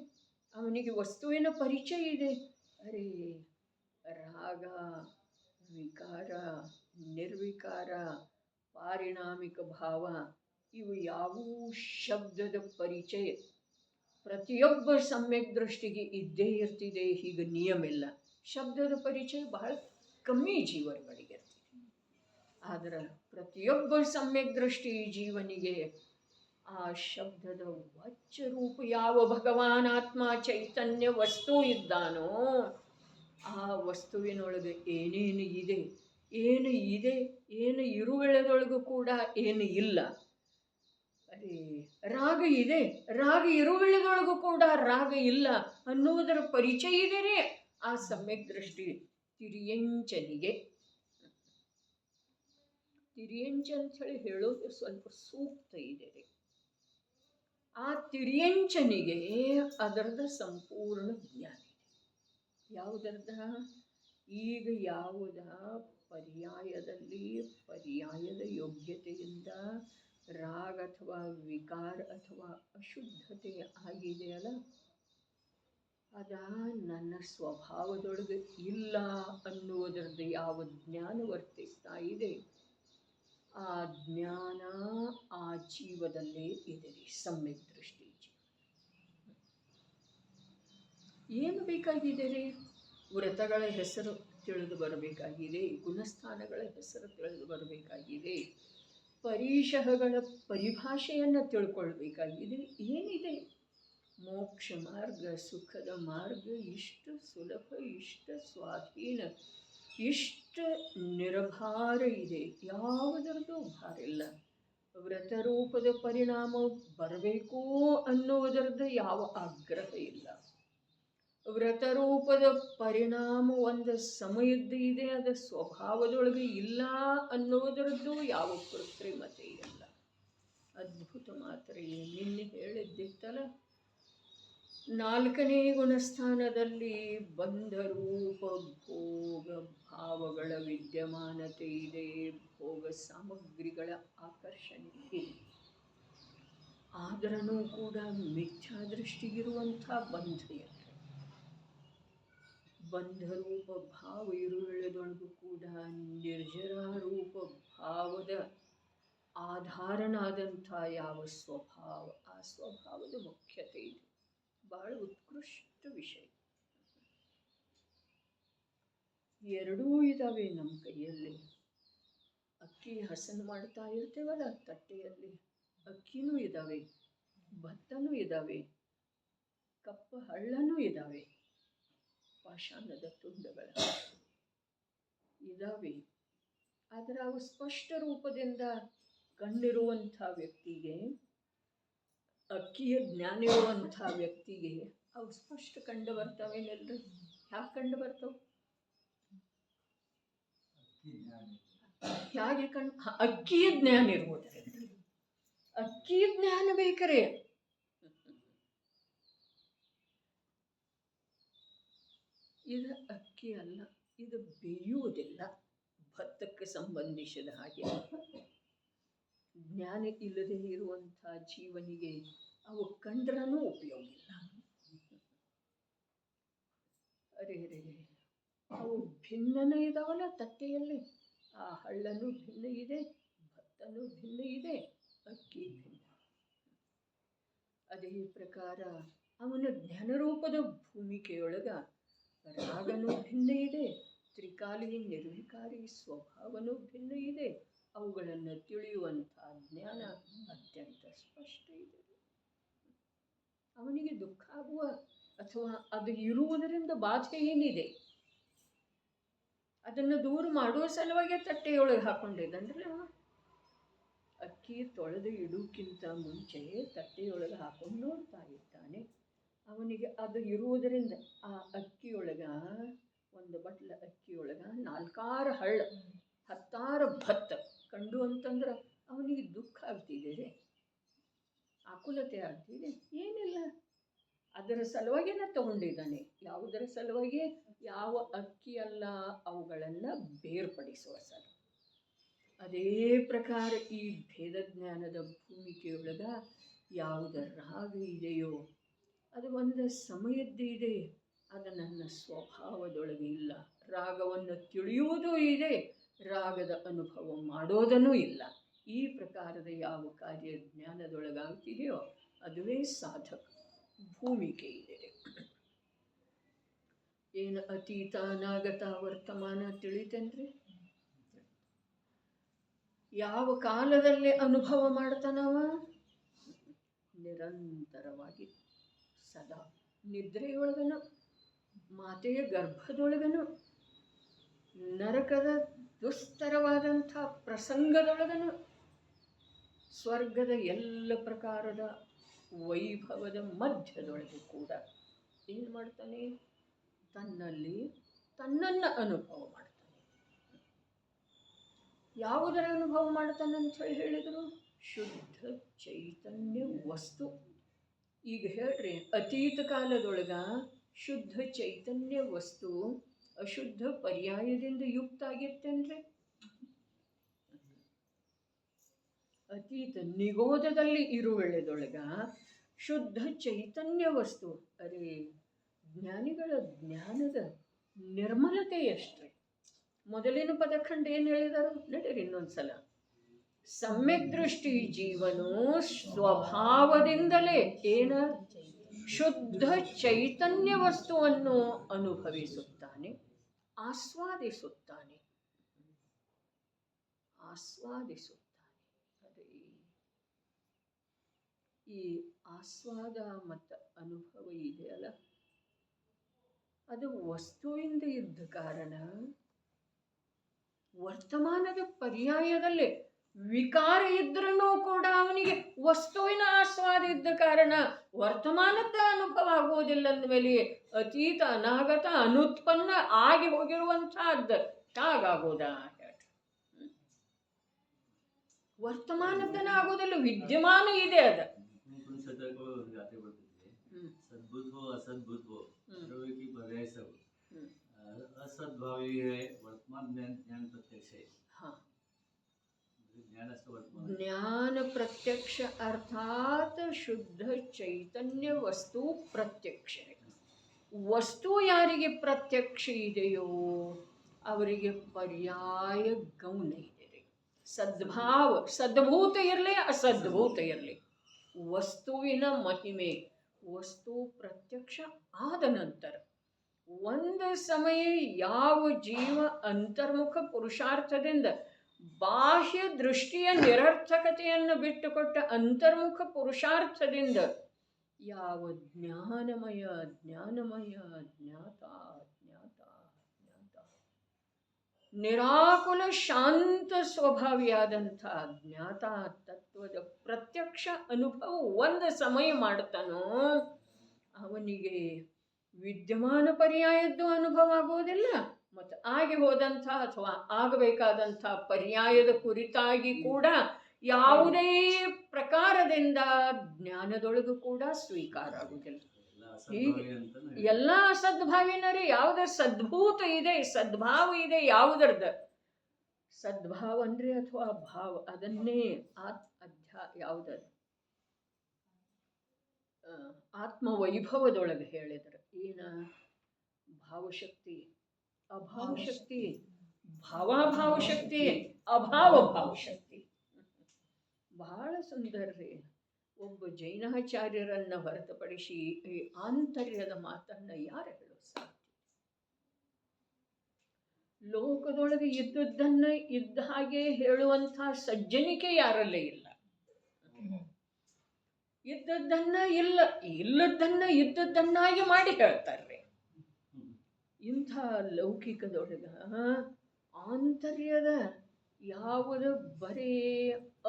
ಅವನಿಗೆ ವಸ್ತುವಿನ ಪರಿಚಯ ಇದೆ. ಅರೆ, ರಾಗ, ವಿಕಾರ, ನಿರ್ವಿಕಾರ, ಪಾರಿಣಾಮಿಕ ಭಾವ ಇವು ಯಾವುವು ಶಬ್ದದ ಪರಿಚಯ ಪ್ರತಿಯೊಬ್ಬ ಸಮ್ಯಕ್ ದೃಷ್ಟಿಗೆ ಇದ್ದೇ ಇರ್ತಿದೆ. ಹೀಗೆ ನಿಯಮಿಲ್ಲ. ಶಬ್ದದ ಪರಿಚಯ ಬಹಳ ಕಮ್ಮಿ ಜೀವನಗಳಿಗಿರ್ತದೆ. ಆದರೆ ಪ್ರತಿಯೊಬ್ಬ ಸಮ್ಯಕ್ ದೃಷ್ಟಿ ಜೀವನಿಗೆ ಆ ಶಬ್ದದ ವಾಚ್ಯ ರೂಪ ಯಾವ ಭಗವಾನಾತ್ಮ ಚೈತನ್ಯ ವಸ್ತು ಇದ್ದಾನೋ, ಆ ವಸ್ತುವಿನೊಳಗೆ ಏನೇನು ಇದೆ, ಏನು ಇರುವೆಳೆದೊಳಗೂ ಕೂಡ ಏನು ಇಲ್ಲ. ಅರೆ, ರಾಗ ಇದೆ, ರಾಗ ಇರುವೆಳೆದೊಳಗೂ ಕೂಡ ರಾಗ ಇಲ್ಲ ಅನ್ನುವುದರ ಪರಿಚಯ ಇದೆ ರೀ. ಆ ಸಮ್ಯಕ್ ದೃಷ್ಟಿ ತಿರಿಯಂಚನಿಗೆ. ತಿರಿಯಂಚ ಅಂಥೇಳಿ ಹೇಳೋದು ಸ್ವಲ್ಪ ಸೂಕ್ತ ಇದೆ ರೀ. ಆ ತಿರಿಯಂಚನಿಗೆ ಅದರದ ಸಂಪೂರ್ಣ ಜ್ಞಾನ ಇದೆ. ಯಾವುದರದ? ಈಗ ಯಾವುದ ಪರ್ಯಾಯದಲ್ಲಿ ಪರ್ಯಾಯದ ಯೋಗ್ಯತೆಯಿಂದ ರಾಗ ಅಥವಾ ವಿಕಾರ ಅಥವಾ ಅಶುದ್ಧತೆ ಆಗಿದೆಯಲ್ಲ, ಅದ ನನ್ನ ಸ್ವಭಾವದೊಳಗೆ ಇಲ್ಲ ಅನ್ನುವುದರದ್ದು ಯಾವ ಜ್ಞಾನ ವರ್ತಿಸ್ತಾ ಇದೆ, ಆ ಜ್ಞಾನ ಆ ಜೀವದಲ್ಲೇ ಇದೆ ರೀ, ಸಮ್ಯಕ್ ದೃಷ್ಟಿ ಜೀವ. ಏನು ಬೇಕಾಗಿದೆ ರೀ? ವ್ರತಗಳ ಹೆಸರು ತಿಳಿದು ಬರಬೇಕಾಗಿದೆ, ಗುಣಸ್ಥಾನಗಳ ಹೆಸರು ತಿಳಿದು ಬರಬೇಕಾಗಿದೆ, ಪರಿಶಹಗಳ ಪರಿಭಾಷೆಯನ್ನು ತಿಳ್ಕೊಳ್ಬೇಕಾಗಿದೆ. ಏನಿದೆ? ಮೋಕ್ಷ ಮಾರ್ಗ, ಸುಖದ ಮಾರ್ಗ ಇಷ್ಟು ಸುಲಭ, ಇಷ್ಟು ಸ್ವಾಧೀನ, ಇಷ್ಟು ನಿರ್ಭಾರ ಇದೆ. ಯಾವುದರದ್ದು ಭಾರ ಇಲ್ಲ. ವ್ರತರೂಪದ ಪರಿಣಾಮ ಬರಬೇಕು ಅನ್ನುವುದರದ್ದು ಯಾವ ಆಗ್ರಹ ಇಲ್ಲ. ವ್ರತರೂಪದ ಪರಿಣಾಮ ಒಂದು ಸಮಯದ್ದು ಇದೆ, ಅದು ಸ್ವಭಾವದೊಳಗೆ ಇಲ್ಲ ಅನ್ನುವುದರದ್ದು ಯಾವ ಕೃತ್ರಿಮತೆ ಇಲ್ಲ. ಅದ್ಭುತ ಮಾತ್ರ. ನಿನ್ನೆ ಹೇಳಿದ್ದಿತ್ತಲ್ಲ, 4ನೇ ಗುಣಸ್ಥಾನದಲ್ಲಿ ಬಂಧರೂಪ ಭೋಗ ಭಾವಗಳ ವಿದ್ಯಮಾನತೆ ಇದೆ, ಭೋಗ ಸಾಮಗ್ರಿಗಳ ಆಕರ್ಷಣೆ ಇದೆ. ಆದ್ರೂ ಕೂಡ ಮಿಥ್ಯಾದೃಷ್ಟಿಗಿರುವಂಥ ಬಂಧ ಇಲ್ಲ. ಬಂಧರೂಪ ಭಾವ ಇರುವುದರೊಳಗೂ ಕೂಡ ನಿರ್ಜರಾರೂಪ ಭಾವದ ಆಧಾರನಾದಂಥ ಯಾವ ಸ್ವಭಾವ, ಆ ಸ್ವಭಾವದ ಮುಖ್ಯತೆ ಇದೆ. ಬಹಳ ಉತ್ಕೃಷ್ಟ ವಿಷಯ. ಎರಡೂ ಇದ್ದಾವೆ ನಮ್ಮ ಕೈಯಲ್ಲಿ. ಅಕ್ಕಿ ಹಸನು ಮಾಡ್ತಾ ಇರ್ತೇವಲ್ಲ ತಟ್ಟೆಯಲ್ಲಿ, ಅಕ್ಕಿನೂ ಇದ್ದಾವೆ, ಭತ್ತನೂ ಇದ್ದಾವೆ, ಕಪ್ಪ ಹಳ್ಳನೂ ಇದ್ದಾವೆ, ಪಾಷಾಣದ ತುಂಡುಗಳ ಇದ್ದಾವೆ. ಆದರೆ ಅವು ಸ್ಪಷ್ಟ ರೂಪದಿಂದ ಕಂಡಿರುವಂಥ ವ್ಯಕ್ತಿಗೆ, ಅಕ್ಕಿಯ ಜ್ಞಾನ ಇರುವಂಥ ವ್ಯಕ್ತಿಗೆ ಅವು ಸ್ಪಷ್ಟ ಕಂಡು ಬರ್ತಾವೇನೆಲ್ಲರೂ? ಹ್ಯಾಕೆ ಕಂಡು ಬರ್ತಾವೆ? ಹೇಗೆ ಅಕ್ಕಿಯ ಜ್ಞಾನ ಇರುವುದರಿಂದ. ಅಕ್ಕಿಯ ಜ್ಞಾನ ಬೇಕರೆ. ಇದು ಅಕ್ಕಿ ಅಲ್ಲ, ಇದು ಬೇಯುವುದಿಲ್ಲ. ಭತ್ತಕ್ಕೆ ಸಂಬಂಧಿಸಿದ ಹಾಗೆ ಜ್ಞಾನ ಇಲ್ಲದೆ ಇರುವಂಥ ಜೀವನಿಗೆ ಅವು ಕಂಡ್ರೂ ಉಪಯೋಗ ಇಲ್ಲ. ಅರೆ ಅವು ಭಿನ್ನನೇ ಇದಾವಲ್ಲ ತಟ್ಟೆಯಲ್ಲಿ. ಆ ಹಳ್ಳನೂ ಭಿನ್ನ ಇದೆ, ಭತ್ತನೂ ಭಿನ್ನ ಇದೆ, ಅಕ್ಕಿ ಭಿನ್ನ. ಅದೇ ಪ್ರಕಾರ ಅವನ ಜ್ಞಾನರೂಪದ ಭೂಮಿಕೆಯೊಳಗ ರಾಗನೂ ಭಿನ್ನ ಇದೆ, ತ್ರಿಕಾಲಿ ನಿರ್ವಿಕಾರಿ ಸ್ವಭಾವನೂ ಭಿನ್ನ ಇದೆ. ಅವುಗಳನ್ನು ತಿಳಿಯುವಂಥ ಜ್ಞಾನ ಅತ್ಯಂತ ಸ್ಪಷ್ಟ ಇದೆ. ಅವನಿಗೆ ದುಃಖ ಆಗುವ ಅಥವಾ ಅದು ಇರುವುದರಿಂದ ಬಾಧೆ ಏನಿದೆ, ಅದನ್ನು ದೂರ ಮಾಡುವ ಸಲುವಾಗಿ ತಟ್ಟೆಯೊಳಗೆ ಹಾಕೊಂಡಿದ್ದಾನ್ರಿ ಅವ. ಅಕ್ಕಿ ತೊಳೆದು ಇಡೋಕ್ಕಿಂತ ಮುಂಚೆ ತಟ್ಟೆಯೊಳಗೆ ಹಾಕೊಂಡು ನೋಡ್ತಾ ಇದ್ದಾನೆ. ಅವನಿಗೆ ಅದು ಇರುವುದರಿಂದ ಆ ಅಕ್ಕಿಯೊಳಗ, ಒಂದು ಬಟ್ಲ ಅಕ್ಕಿಯೊಳಗ 4 ಹಳ್ಳ 10 ಭತ್ತ ಕಂಡು ಅಂತಂದ್ರೆ ಅವನಿಗೆ ದುಃಖ ಆಗ್ತಿದೆ, ಆಕುಲತೆ ಆಗ್ತಿದೆ. ಏನಿಲ್ಲ, ಅದರ ಸಲುವಾಗಿನ ತಗೊಂಡಿದ್ದಾನೆ. ಯಾವುದರ ಸಲುವಾಗಿ? ಯಾವ ಅಕ್ಕಿ ಅಲ್ಲ, ಅವುಗಳನ್ನು ಬೇರ್ಪಡಿಸುವ ಸಲ. ಅದೇ ಪ್ರಕಾರ ಈ ಭೇದ ಜ್ಞಾನದ ಭೂಮಿಕೆಯೊಳಗ ಯಾವುದರ ರಾಗ ಇದೆಯೋ ಅದು ಒಂದು ಸಮಯದ್ದಿದೆ, ಅದು ನನ್ನ ಸ್ವಭಾವದೊಳಗೆ ಇಲ್ಲ. ರಾಗವನ್ನು ತಿಳಿಯುವುದೂ ಇದೆ, ರಾಗದ ಅನುಭವ ಮಾಡೋದನ್ನೂ ಇಲ್ಲ. ಈ ಪ್ರಕಾರದ ಯಾವ ಕಾರ್ಯ ಜ್ಞಾನದೊಳಗಾಗ್ತಿದೆಯೋ ಅದುವೇ ಸಾಧಕ ಭೂಮಿಕೆ ಇದೆ. ಏನು ಅತೀತ ಅನಾಗತ ವರ್ತಮಾನ ತಿಳಿತೇನ್ರಿ? ಯಾವ ಕಾಲದಲ್ಲಿ ಅನುಭವ ಮಾಡ್ತಾನವ? ನಿರಂತರವಾಗಿ ಸದಾ. ನಿದ್ರೆಯೊಳಗನು, ಮಾತೆಯ ಗರ್ಭದೊಳಗನು, ನರಕದ ದುಸ್ತರವಾದಂಥ ಪ್ರಸಂಗದೊಳಗನು, ಸ್ವರ್ಗದ ಎಲ್ಲ ಪ್ರಕಾರದ ವೈಭವದ ಮಧ್ಯದೊಳಗೆ ಕೂಡ ಏನು ಮಾಡ್ತಾನೆ? ತನ್ನಲ್ಲಿ ತನ್ನನ್ನು ಅನುಭವ ಮಾಡ್ತಾನೆ. ಯಾವುದರ ಅನುಭವ ಮಾಡ್ತಾನಂತ ಹೇಳಿದರು? ಶುದ್ಧ ಚೈತನ್ಯ ವಸ್ತು. ಈಗ ಹೇಳ್ರಿ, ಅತೀತ ಕಾಲದೊಳಗ ಶುದ್ಧ ಚೈತನ್ಯ ವಸ್ತು ಅಶುದ್ಧ ಪರ್ಯಾಯದಿಂದ ಯುಕ್ತ ಆಗಿತ್ತೇನ್ರಿ? ಅತೀತ ನಿಗೋಧದಲ್ಲಿ ಇರುವೆಳೆದೊಳಗ ಶುದ್ಧ ಚೈತನ್ಯ ವಸ್ತು. ಅರೆ, ಜ್ಞಾನಿಗಳ ಜ್ಞಾನದ ನಿರ್ಮಲತೆ ಎಷ್ಟ್ರಿ. ಮೊದಲಿನ ಪದಖಂಡ ಏನು ಹೇಳಿದರು ನಡೀರಿ ಇನ್ನೊಂದ್ಸಲ. ಸಮ್ಯಕ್ ದೃಷ್ಟಿ ಜೀವನು ಸ್ವಭಾವದಿಂದಲೇ ಏನ ಶುದ್ಧ ಚೈತನ್ಯ ವಸ್ತುವನ್ನು ಅನುಭವಿಸುತ್ತಾನೆ, ಆಸ್ವಾದಿಸುತ್ತಾನೆ. ಅದೇ ಈ ಆಸ್ವಾದ ಮತ್ತು ಅನುಭವ ಇದೆಯಲ್ಲ, ಅದು ವಸ್ತುವಿಂದ ಇದ್ದ ಕಾರಣ ವರ್ತಮಾನದ ಪರ್ಯಾಯದಲ್ಲಿ ವಿಕಾರ ಇದ್ರೂ ಕೂಡ ಅವನಿಗೆ ವಸ್ತುವಿನ ಆಸ್ವಾದ ಇದ್ದ ಕಾರಣ ವರ್ತಮಾನದ ಅನುಭವ ಆಗುವುದಿಲ್ಲ. ಅಂದಮೇಲೆ ಅತೀತ ಅನಾಗತ ಅನುತ್ಪನ್ನ ಆಗಿ ಹೋಗಿರುವಂತಹದ್ದು ಹಾಗಾಗೋದಾ? ವರ್ತಮಾನದ್ದನ ಆಗೋದಿಲ್ಲ, ವಿದ್ಯಮಾನ ಇದೆ ಅದ. सद्भुत हो असद्भुत हो, सर्व की पर्याय सब असद्भावी है, वर्तमान ज्ञान प्रत्यक्ष है. हाँ, ज्ञान असतं वर्तमान. ज्ञान प्रत्यक्ष अर्थात शुद्ध चैतन्ಯ ವಸ್ತು ಪ್ರತ್ಯಕ್ಷ. ವಸ್ತು ಯಾರಿಗೆ ಪ್ರತ್ಯಕ್ಷ ಇದೆಯೋ ಅವರಿಗೆ ಪರ್ಯಾಯ ಗೌಣ ಇದೆ. ಸದ್ಭಾವ, ಸದ್ಭೂತ ಇರಲಿ ಅಸದ್ಭೂತ ಇರಲಿ, ವಸ್ತುವಿನ ಮಹಿಮೆ, ವಸ್ತು ಪ್ರತ್ಯಕ್ಷ ಆದ ನಂತರ ಒಂದು ಸಮಯ ಯಾವ ಜೀವ ಅಂತರ್ಮುಖ ಪುರುಷಾರ್ಥದಿಂದ ಬಾಹ್ಯ ದೃಷ್ಟಿಯ ನಿರರ್ಥಕತೆಯನ್ನು ಬಿಟ್ಟುಕೊಟ್ಟ ಅಂತರ್ಮುಖ ಪುರುಷಾರ್ಥದಿಂದ ಯಾವ ಜ್ಞಾನಮಯ ಜ್ಞಾನಮಯ ಜ್ಞಾತ ಜ್ಞಾತ ಜ್ಞಾತ ನಿರಾಕುಲ ಶಾಂತ ಸ್ವಭಾವಿಯಾದಂಥ ಜ್ಞಾತ ತತ್ವದ ಪ್ರತ್ಯಕ್ಷ ಅನುಭವ ಒಂದು ಸಮಯ ಮಾಡ್ತಾನೋ ಅವನಿಗೆ ವಿದ್ಯಮಾನ ಪರ್ಯಾಯದ್ದು ಅನುಭವ ಆಗುವುದಿಲ್ಲ, ಮತ್ತು ಆಗಿ ಹೋದಂಥ ಅಥವಾ ಆಗಬೇಕಾದಂಥ ಪರ್ಯಾಯದ ಕುರಿತಾಗಿ ಕೂಡ ಯಾವುದೇ ಪ್ರಕಾರದಿಂದ ಜ್ಞಾನದೊಳಗೂ ಕೂಡ ಸ್ವೀಕಾರ ಆಗುವುದಿಲ್ಲ. ಹೀಗೆ ಎಲ್ಲ ಸದ್ಭಾವಿನರೇ. ಯಾವುದ ಸದ್ಭೂತ ಇದೆ, ಸದ್ಭಾವ ಇದೆ, ಯಾವುದರದ ಸದ್ಭಾವ ಅಂದ್ರೆ ಅಥವಾ ಭಾವ, ಅದನ್ನೇ ಯಾವುದರ ಆತ್ಮವೈಭವದೊಳಗೆ ಹೇಳಿದರು. ಏನ ಭಾವಶಕ್ತಿ, ಅಭಾವಶಕ್ತಿ, ಭಾವಾಭಾವಶಕ್ತಿ, ಅಭಾವ ಭಾವಶಕ್ತಿ. ಬಹಳ ಸುಂದರ ರೀ. ಒಬ್ಬ ಜೈನಾಚಾರ್ಯರನ್ನ ಹೊರತುಪಡಿಸಿ ಈ ಆಂತರ್ಯದ ಮಾತನ್ನ ಯಾರು ಹೇಳೋ ಸಾಧ್ಯ? ಲೋಕದೊಳಗೆ ಇದ್ದದ್ದನ್ನ ಇದ್ದ ಹಾಗೆ ಹೇಳುವಂಥ ಸಜ್ಜನಿಕೆ ಯಾರಲ್ಲೇ ಇಲ್ಲ. ಇದ್ದದ್ದನ್ನ ಇಲ್ಲ, ಇಲ್ಲದನ್ನ ಇದ್ದದ್ದನ್ನಾಗಿ ಮಾಡಿ ಹೇಳ್ತಾರೆ. ಇಂಥ ಲೌಕಿಕದೊಳಗ ಆಂತರ್ಯದ ಯಾವುದು ಬರೇ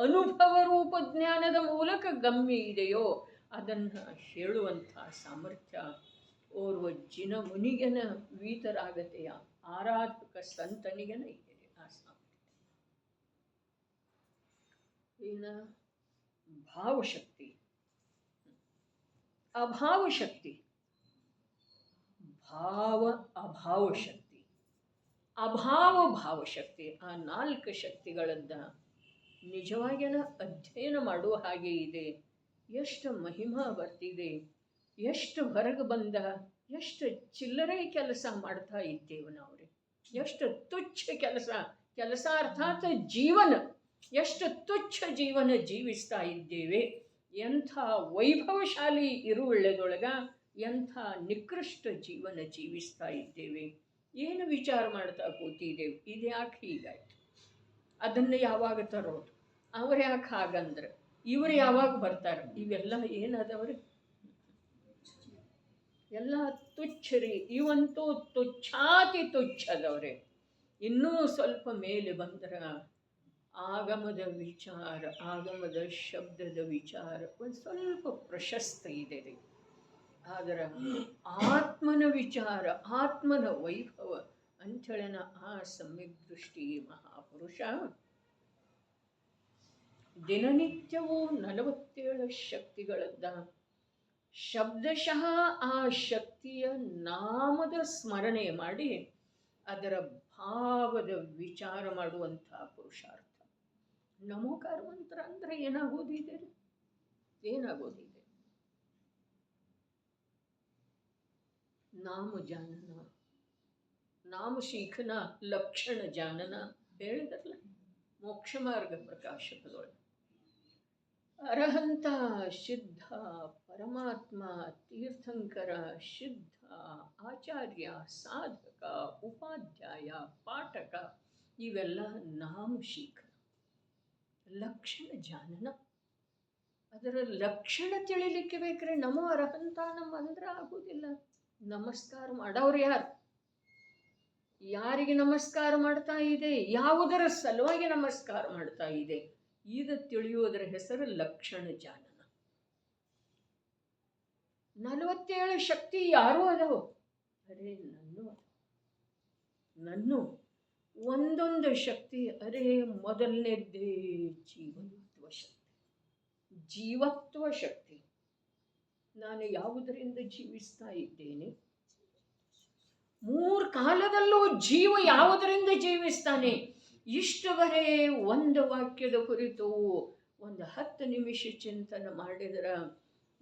ಅನುಭವ ರೂಪ ಜ್ಞಾನದ ಮೂಲಕ ಗಮ್ಯ ಇದೆಯೋ ಅದನ್ನು ಹೇಳುವಂಥ ಸಾಮರ್ಥ್ಯ ಓರ್ವ ಜಿನ ಮುನಿಗನ ವೀತರಾಗತೆಯ ಆರಾಧಕ ಸಂತನಿಗನ ಇದೆ. ಆ ಸಾಮರ್ಥ್ಯ ಏನ ಭಾವಶಕ್ತಿ, ಅಭಾವಶಕ್ತಿ, ಭಾವ ಅಭಾವಶಕ್ತಿ, ಅಭಾವ ಭಾವಶಕ್ತಿ. ಆ 4 ಶಕ್ತಿಗಳನ್ನ ನಿಜವಾಗಿನ ಅಧ್ಯಯನ ಮಾಡುವ ಹಾಗೆ ಇದೆ. ಎಷ್ಟು ಮಹಿಮಾ ಬರ್ತಿದೆ, ಎಷ್ಟು ಹೊರಗೆ ಬಂದ, ಎಷ್ಟು ಚಿಲ್ಲರೆ ಕೆಲಸ ಮಾಡ್ತಾ ಇದ್ದೇವೆ ನಾವ್ರಿ. ಎಷ್ಟು ತುಚ್ಛ ಕೆಲಸ ಅರ್ಥಾತ್ ಜೀವನ, ಎಷ್ಟು ತುಚ್ಛ ಜೀವನ ಜೀವಿಸ್ತಾ ಇದ್ದೇವೆ. ಎಂಥ ವೈಭವಶಾಲಿ ಇರುವಳ್ಳೆದೊಳಗ ಎಂಥ ನಿಕೃಷ್ಟ ಜೀವನ ಜೀವಿಸ್ತಾ ಇದ್ದೇವೆ. ಏನು ವಿಚಾರ ಮಾಡ್ತಾ ಕೂತಿದ್ದೇವೆ, ಇದ್ಯಾಕೆ ಹೀಗಾಯ್ತು, ಅದನ್ನು ಯಾವಾಗ ತರೋದು, ಅವ್ರು ಯಾಕೆ ಹಾಗಂದ್ರೆ, ಇವ್ರು ಯಾವಾಗ ಬರ್ತಾರೆ, ಇವೆಲ್ಲ ಏನದವ್ರಿ? ಎಲ್ಲ ತುಚ್ಛರಿ. ಇವಂತೂ ತುಚ್ಛಾತಿ ತುಚ್ಛದವ್ರೆ. ಇನ್ನೂ ಸ್ವಲ್ಪ ಮೇಲೆ ಬಂದ್ರೆ ಆಗಮದ ವಿಚಾರ, ಆಗಮದ ಶಬ್ದದ ವಿಚಾರ ಒಂದು ಸ್ವಲ್ಪ ಪ್ರಶಸ್ತಿ ಇದೆ ರೀ. ಅದರ ಆತ್ಮನ ವಿಚಾರ, ಆತ್ಮನ ವೈಭವ ಅಂಥೇಳನ ಆ ಸಮ್ಯಕ್ ದೃಷ್ಟಿ ಮಹಾಪುರುಷ ದಿನನಿತ್ಯವೂ 47 ಶಕ್ತಿಗಳದ್ದ. ಶಬ್ದಶಃ ಆ ಶಕ್ತಿಯ ನಾಮದ ಸ್ಮರಣೆ ಮಾಡಿ ಅದರ ಭಾವದ ವಿಚಾರ ಮಾಡುವಂಥ ಪುರುಷಾರ್ಥ. ನಮೋಕಾರ ಮಂತ್ರ ಅಂದರೆ ಏನಾಗೋದಿದೆ? ಏನಾಗೋದಿದೆ? ನಾಮ ಜಾನನ, ನಾಮ ಶೀಖನ, ಲಕ್ಷಣ ಜಾನನ ಹೇಳಿದ್ರಲ್ಲ ಮೋಕ್ಷ ಮಾರ್ಗ ಪ್ರಕಾಶಕದೊಳಗೆ. ಅರಹಂತ, ಸಿದ್ಧ, ಪರಮಾತ್ಮ, ತೀರ್ಥಂಕರ, ಸಿದ್ಧ, ಆಚಾರ್ಯ, ಸಾಧಕ, ಉಪಾಧ್ಯಾಯ, ಪಾಠಕ ಇವೆಲ್ಲ ನಾಮಶೀಖ. ಲಕ್ಷಣ ಜಾನನ, ಅದರ ಲಕ್ಷಣ ತಿಳಿಲಿಕ್ಕೆ ಬೇಕ್ರೆ ನಮೋ ಅರಹಂತ ನಮ್ಮ ಅಂದ್ರೆ ಆಗೋದಿಲ್ಲ. ನಮಸ್ಕಾರ ಮಾಡೋರು ಯಾರು? ಯಾರಿಗೆ ನಮಸ್ಕಾರ ಮಾಡ್ತಾ ಇದೆ? ಯಾವುದರ ಸಲುವಾಗಿ ನಮಸ್ಕಾರ ಮಾಡ್ತಾ ಇದೆ? ಇದು ತಿಳಿಯುವುದರ ಹೆಸರು ಲಕ್ಷಣ ಜಾನನ. 47 ಶಕ್ತಿ ಯಾರೂ ಅದಾವು? ಅರೇ ನನ್ನು ಒಂದೊಂದು ಶಕ್ತಿ. ಅರೇ ಮೊದಲನೇದ್ದೇ ಜೀವತ್ವ ಶಕ್ತಿ. ಜೀವತ್ವ ಶಕ್ತಿ ನಾನು ಯಾವುದರಿಂದ ಜೀವಿಸ್ತಾ ಇದ್ದೇನೆ? 3 ಕಾಲದಲ್ಲೂ ಜೀವ ಯಾವುದರಿಂದ ಜೀವಿಸ್ತಾನೆ? ಇಷ್ಟುವರೆ ಒಂದು ವಾಕ್ಯದ ಕುರಿತು ಒಂದು 10 ನಿಮಿಷ ಚಿಂತನೆ ಮಾಡಿದರೆ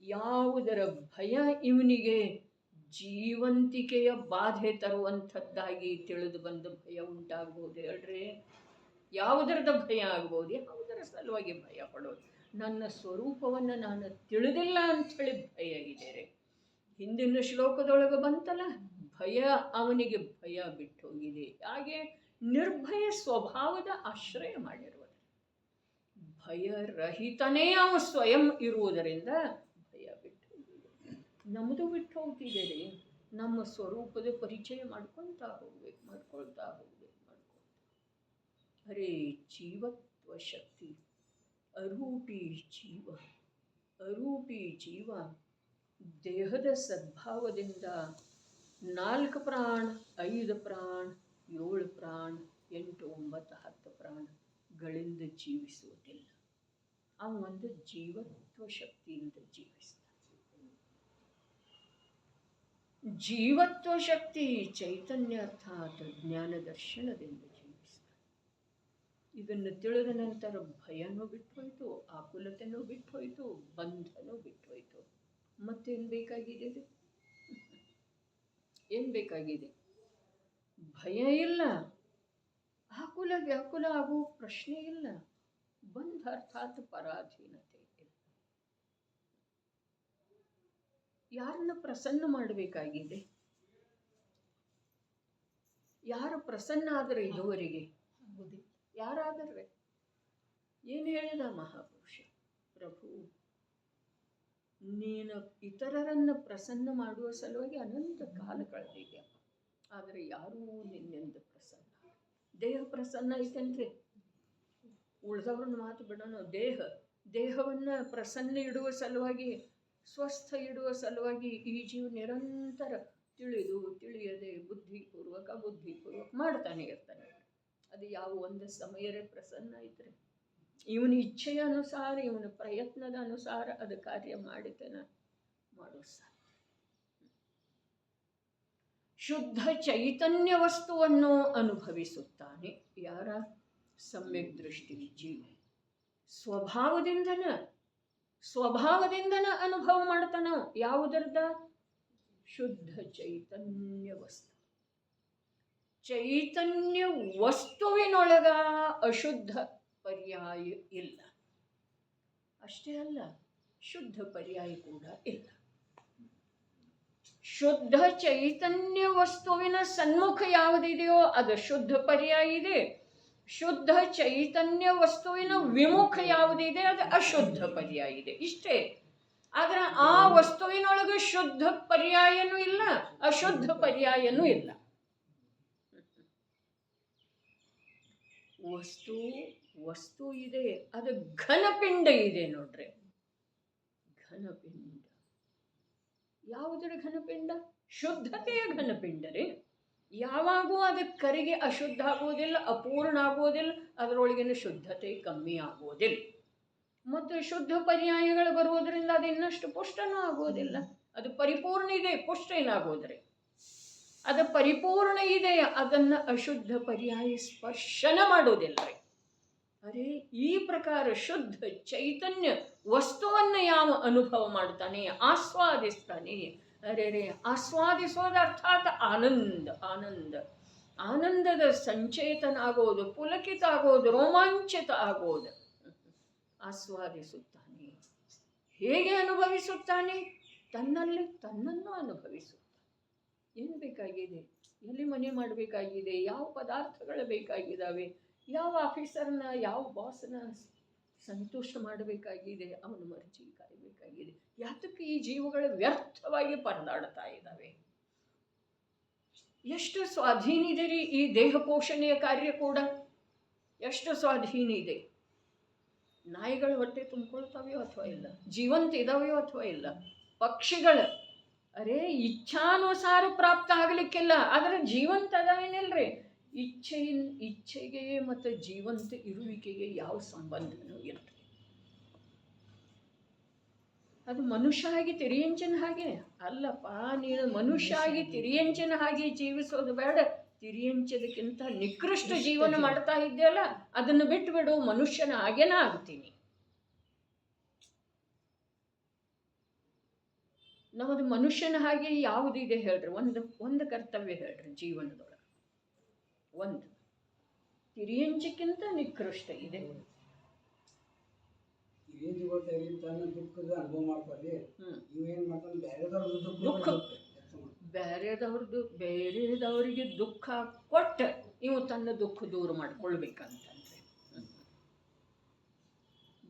ಯಾವುದರ ಭಯ ಇವನಿಗೆ ಜೀವಂತಿಕೆಯ ಬಾಧೆ ತರುವಂಥದ್ದಾಗಿ ತಿಳಿದು ಬಂದ ಭಯ ಉಂಟಾಗ್ಬೋದು ಹೇಳ್ರಿ? ಯಾವುದರದ ಭಯ ಆಗ್ಬೋದು? ಯಾವುದರ ಸಲುವಾಗಿ ಭಯ ಪಡೋದು? ನನ್ನ ಸ್ವರೂಪವನ್ನು ನಾನು ತಿಳಿದಿಲ್ಲ ಅಂಥೇಳಿ ಭಯ ಇದೆ. ಹಿಂದಿನ ಶ್ಲೋಕದೊಳಗೆ ಬಂತಲ್ಲ, ಭಯ ಅವನಿಗೆ ಭಯ ಬಿಟ್ಟು ಹೋಗಿದೆ. ಹಾಗೆ ನಿರ್ಭಯ ಸ್ವಭಾವದ ಆಶ್ರಯ ಮಾಡಿರುವುದು. ಭಯರಹಿತನೇ ಅವ ಸ್ವಯಂ ಇರುವುದರಿಂದ ಭಯ ಬಿಟ್ಟು ಹೋಗಿದೆ. ನಮ್ಮದು ಬಿಟ್ಟು ಹೋಗ್ತಿದೆ ರೀ. ನಮ್ಮ ಸ್ವರೂಪದ ಪರಿಚಯ ಮಾಡ್ಕೊಳ್ತಾ ಹೋಗ್ಬೇಕು. ಅರೇ ಜೀವತ್ವ ಶಕ್ತಿ, ಅರೂಪಿ ಜೀವ ದೇಹದ ಸದ್ಭಾವದಿಂದ 4 ಪ್ರಾಣ, 5 ಪ್ರಾಣ, 7 ಪ್ರಾಣ, 8, 9, 10 ಪ್ರಾಣಗಳಿಂದ ಜೀವಿಸುವುದಿಲ್ಲ. ಅವನೊಂದು ಜೀವತ್ವ ಶಕ್ತಿಯಿಂದ ಜೀವಿಸ್ತಾನೆ. ಜೀವತ್ವ ಶಕ್ತಿ ಚೈತನ್ಯ ಅರ್ಥಾತ್ ಜ್ಞಾನ ದರ್ಶನದಿಂದ ಜೀವಿಸ್ತಾನೆ. ಇದನ್ನು ತಿಳಿದ ನಂತರ ಭಯನೂ ಬಿಟ್ಟೋಯ್ತು, ಆಕುಲತೆನೂ ಬಿಟ್ಟೋಯ್ತು, ಬಂಧನೂ ಬಿಟ್ಟೋಯ್ತು. ಮತ್ತೇನು ಬೇಕಾಗಿದೆ? ಏನು ಬೇಕಾಗಿದೆ? ಭಯ ಇಲ್ಲ, ಆಕುಲ ವ್ಯಾಕುಲ ಆಗುವ ಪ್ರಶ್ನೆ ಇಲ್ಲ, ಬಂಧ ಅರ್ಥಾತ್ ಪರಾಧೀನತೆ ಇಲ್ಲ. ಯಾರನ್ನ ಪ್ರಸನ್ನ ಮಾಡಬೇಕಾಗಿದೆ? ಯಾರು ಪ್ರಸನ್ನ ಆದರೆ ಇದುವರೆಗೆ? ಯಾರಾದರೆ? ಏನು ಹೇಳಿದ ಮಹಾಪುರುಷ? ಪ್ರಭು, ನೀನು ಇತರರನ್ನು ಪ್ರಸನ್ನ ಮಾಡುವ ಸಲುವಾಗಿ ಅನಂತ ಕಾಲ ಕಳೆದಿದೆಯಪ್ಪ. ಆದರೆ ಯಾರೂ ನಿನ್ನಿಂದ ಪ್ರಸನ್ನ. ದೇಹ ಪ್ರಸನ್ನ ಐತೇನ್ರಿ? ಉಳಿದವ್ರನ್ನ ಮಾತು ಬಿಡೋಣ. ದೇಹವನ್ನು ಪ್ರಸನ್ನ ಇಡುವ ಸಲುವಾಗಿ, ಸ್ವಸ್ಥ ಇಡುವ ಸಲುವಾಗಿ ಈ ಜೀವ ನಿರಂತರ ತಿಳಿಯದೆ ಬುದ್ಧಿಪೂರ್ವಕ ಮಾಡ್ತಾನೆ ಇರ್ತಾನೆ. ಅದು ಯಾವ ಒಂದು ಸಮಯರೇ ಪ್ರಸನ್ನ ಐತ್ರಿ? ಇವನ ಇಚ್ಛೆಯ ಅನುಸಾರ, ಇವನ ಪ್ರಯತ್ನದ ಅನುಸಾರ ಅದು ಕಾರ್ಯ ಮಾಡಿತೇನೆ ಮಾಡೋ ಸಾಧ್ಯ. ಶುದ್ಧ ಚೈತನ್ಯ ವಸ್ತುವನ್ನು ಅನುಭವಿಸುತ್ತಾನೆ ಯಾರ? ಸಮ್ಯಕ್ ದೃಷ್ಟಿ ಜೀವ. ಸ್ವಭಾವದಿಂದನ ಅನುಭವ ಮಾಡ್ತಾನ. ಯಾವುದರದ? ಶುದ್ಧ ಚೈತನ್ಯ ವಸ್ತು. ಚೈತನ್ಯ ವಸ್ತುವಿನೊಳಗ ಅಶುದ್ಧ ಪರ್ಯಾಯ ಇಲ್ಲ. ಅಷ್ಟೇ ಅಲ್ಲ, ಶುದ್ಧ ಪರ್ಯಾಯ ಕೂಡ ಇಲ್ಲ. ಶುದ್ಧ ಚೈತನ್ಯ ವಸ್ತುವಿನ ಸನ್ಮುಖ ಯಾವುದಿದೆಯೋ ಅದು ಶುದ್ಧ ಪರ್ಯಾಯ ಇದೆ. ಶುದ್ಧ ಚೈತನ್ಯ ವಸ್ತುವಿನ ವಿಮುಖ ಯಾವುದಿದೆ ಅದು ಅಶುದ್ಧ ಪರ್ಯಾಯ ಇದೆ. ಇಷ್ಟೇ. ಆದ್ರೆ ಆ ವಸ್ತುವಿನೊಳಗೆ ಶುದ್ಧ ಪರ್ಯಾಯನೂ ಇಲ್ಲ, ಅಶುದ್ಧ ಪರ್ಯಾಯನೂ ಇಲ್ಲ. ವಸ್ತು ಇದೆ, ಅದು ಘನಪಿಂಡ ಇದೆ ನೋಡ್ರಿ. ಘನಪಿಂಡ ಯಾವುದರ ಘನಪಿಂಡ? ಶುದ್ಧತೆಯ ಘನಪಿಂಡ ರೀ. ಯಾವಾಗೂ ಅದಕ್ಕೆ ಕರಿಗೆ ಅಶುದ್ಧ ಆಗೋದಿಲ್ಲ, ಅಪೂರ್ಣ ಆಗೋದಿಲ್ಲ, ಅದರೊಳಗಿನ ಶುದ್ಧತೆ ಕಮ್ಮಿ ಆಗೋದಿಲ್ಲ. ಮತ್ತು ಶುದ್ಧ ಪರ್ಯಾಯಗಳು ಬರುವುದರಿಂದ ಅದು ಇನ್ನಷ್ಟು ಪುಷ್ಟನೂ ಆಗೋದಿಲ್ಲ. ಅದು ಪರಿಪೂರ್ಣ ಇದೆ, ಪುಷ್ಟ ಏನಾಗೋದ್ರಿ? ಅದು ಪರಿಪೂರ್ಣ ಇದೆ, ಅದನ್ನು ಅಶುದ್ಧ ಪರ್ಯಾಯ ಸ್ಪರ್ಶನ ಮಾಡೋದಿಲ್ಲ ರೀ. ಅರೆ ಈ ಪ್ರಕಾರ ಶುದ್ಧ ಚೈತನ್ಯ ವಸ್ತುವನ್ನು ಯಾವ ಅನುಭವ ಮಾಡ್ತಾನೆ, ಆಸ್ವಾದಿಸ್ತಾನೆ, ಅರೆ ರೇ ಆಸ್ವಾದಿಸೋದು ಅರ್ಥಾತ್ ಆನಂದ. ಆನಂದ ಆನಂದದ ಸಂಚೇತನ ಆಗೋದು, ಪುಲಕಿತ ಆಗೋದು, ರೋಮಾಂಚಿತ ಆಗೋದು. ಆಸ್ವಾದಿಸುತ್ತಾನೆ. ಹೇಗೆ ಅನುಭವಿಸುತ್ತಾನೆ? ತನ್ನಲ್ಲಿ ತನ್ನನ್ನು ಅನುಭವಿಸುತ್ತಾನೆ. ಏನು ಬೇಕಾಗಿದೆ? ಎಲ್ಲಿ ಮನೆ ಮಾಡಬೇಕಾಗಿದೆ? ಯಾವ ಪದಾರ್ಥಗಳು ಬೇಕಾಗಿದ್ದಾವೆ? ಯಾವ ಆಫೀಸರ್ನ, ಯಾವ ಬಾಸ್ನ ಸಂತುಷ್ಟ ಮಾಡಬೇಕಾಗಿದೆ? ಅವನ ಮರ್ಜಿ ಕಾಯಬೇಕಾಗಿದೆ. ಯಾತಕ್ಕೆ ಈ ಜೀವಗಳು ವ್ಯರ್ಥವಾಗಿ ಪರದಾಡ್ತಾ ಇದ್ದಾವೆ? ಎಷ್ಟು ಸ್ವಾಧೀನ ಇದೆ ರೀ ಈ ದೇಹ ಪೋಷಣೆಯ ಕಾರ್ಯ ಕೂಡ. ಎಷ್ಟು ಸ್ವಾಧೀನ ಇದೆ. ನಾಯಿಗಳು ಹೊಟ್ಟೆ ತುಂಬಿಕೊಳ್ತಾವೆಯೋ ಅಥವಾ ಇಲ್ಲ? ಜೀವಂತ ಇದಾವೆಯೋ ಅಥವಾ ಇಲ್ಲ? ಪಕ್ಷಿಗಳು ಅರೆ ಇಚ್ಛಾನುಸಾರ ಪ್ರಾಪ್ತ ಆಗಲಿಕ್ಕಿಲ್ಲ, ಆದರೆ ಜೀವಂತ ಅದಾವೇನಿಲ್ರಿ. ಇಚ್ಛೆಗೆ ಮತ್ತು ಜೀವಂತ ಇರುವಿಕೆಗೆ ಯಾವ ಸಂಬಂಧನೂ ಇಲ್ಲ. ಅದು ಮನುಷ್ಯ ಆಗಿ ತಿರಿಯಂಚಿನ ಹಾಗೆ ಅಲ್ಲಪ್ಪ. ನೀನು ಮನುಷ್ಯ ಆಗಿ ತಿರಿಯಂಚಿನ ಹಾಗೆ ಜೀವಿಸೋದು ಬೇಡ. ತಿರಿಯಂಚದಕ್ಕಿಂತ ನಿಕೃಷ್ಟ ಜೀವನ ಮಾಡ್ತಾ ಇದ್ದೆಯಲ್ಲ, ಅದನ್ನು ಬಿಟ್ಟು ಬಿಡು, ಮನುಷ್ಯನ ಹಾಗೇನ ಆಗ್ತೀನಿ. ನಮ್ಮದು ಮನುಷ್ಯನ ಹಾಗೆ ಯಾವುದಿದೆ ಹೇಳ್ರಿ? ಒಂದು ಕರ್ತವ್ಯ ಹೇಳ್ರಿ ಜೀವನದೊಳಗೆ. ಒಂದು ತಿರಿಯಂಚಕ್ಕಿಂತ ನಿಕೃಷ್ಟ ಇದೆ. ದುಃಖದ ಅನುಭವ ಮಾಡ್ತಾರೆ. ಇವೇನ್ ಮಾಡ್ತಾನೆ? ಬೇರೆದವ್ರಿಗೆ ದುಃಖ ಕೊಟ್ಟ ಇವು ತನ್ನ ದುಃಖ ದೂರ ಮಾಡ್ಕೊಳ್ಬೇಕಂತಂದ್ರೆ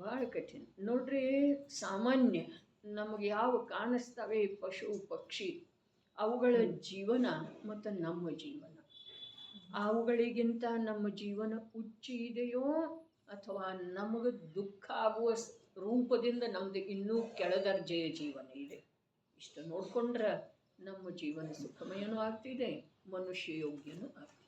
ಬಹಳ ಕಠಿಣ ನೋಡ್ರಿ. ಸಾಮಾನ್ಯ ನಮಗೆ ಯಾವ ಕಾಣಿಸ್ತವೆ ಪಶು ಪಕ್ಷಿ, ಅವುಗಳ ಜೀವನ ಮತ್ತು ನಮ್ಮ ಜೀವನ, ಅವುಗಳಿಗಿಂತ ನಮ್ಮ ಜೀವನ ಉಚ್ಚ ಇದೆಯೋ ಅಥವಾ ನಮಗೆ ದುಃಖ ಆಗುವ ರೂಪದಿಂದ ನಮ್ಮದು ಇನ್ನೂ ಕೆಳದರ್ಜೆಯ ಜೀವನ ಇದೆ? ಇಷ್ಟು ನೋಡ್ಕೊಂಡ್ರೆ ನಮ್ಮ ಜೀವನ ಸುಖಮಯನೂ ಆಗ್ತಿದೆ, ಮನುಷ್ಯ ಯೋಗ್ಯನೂ ಆಗ್ತಿದೆ.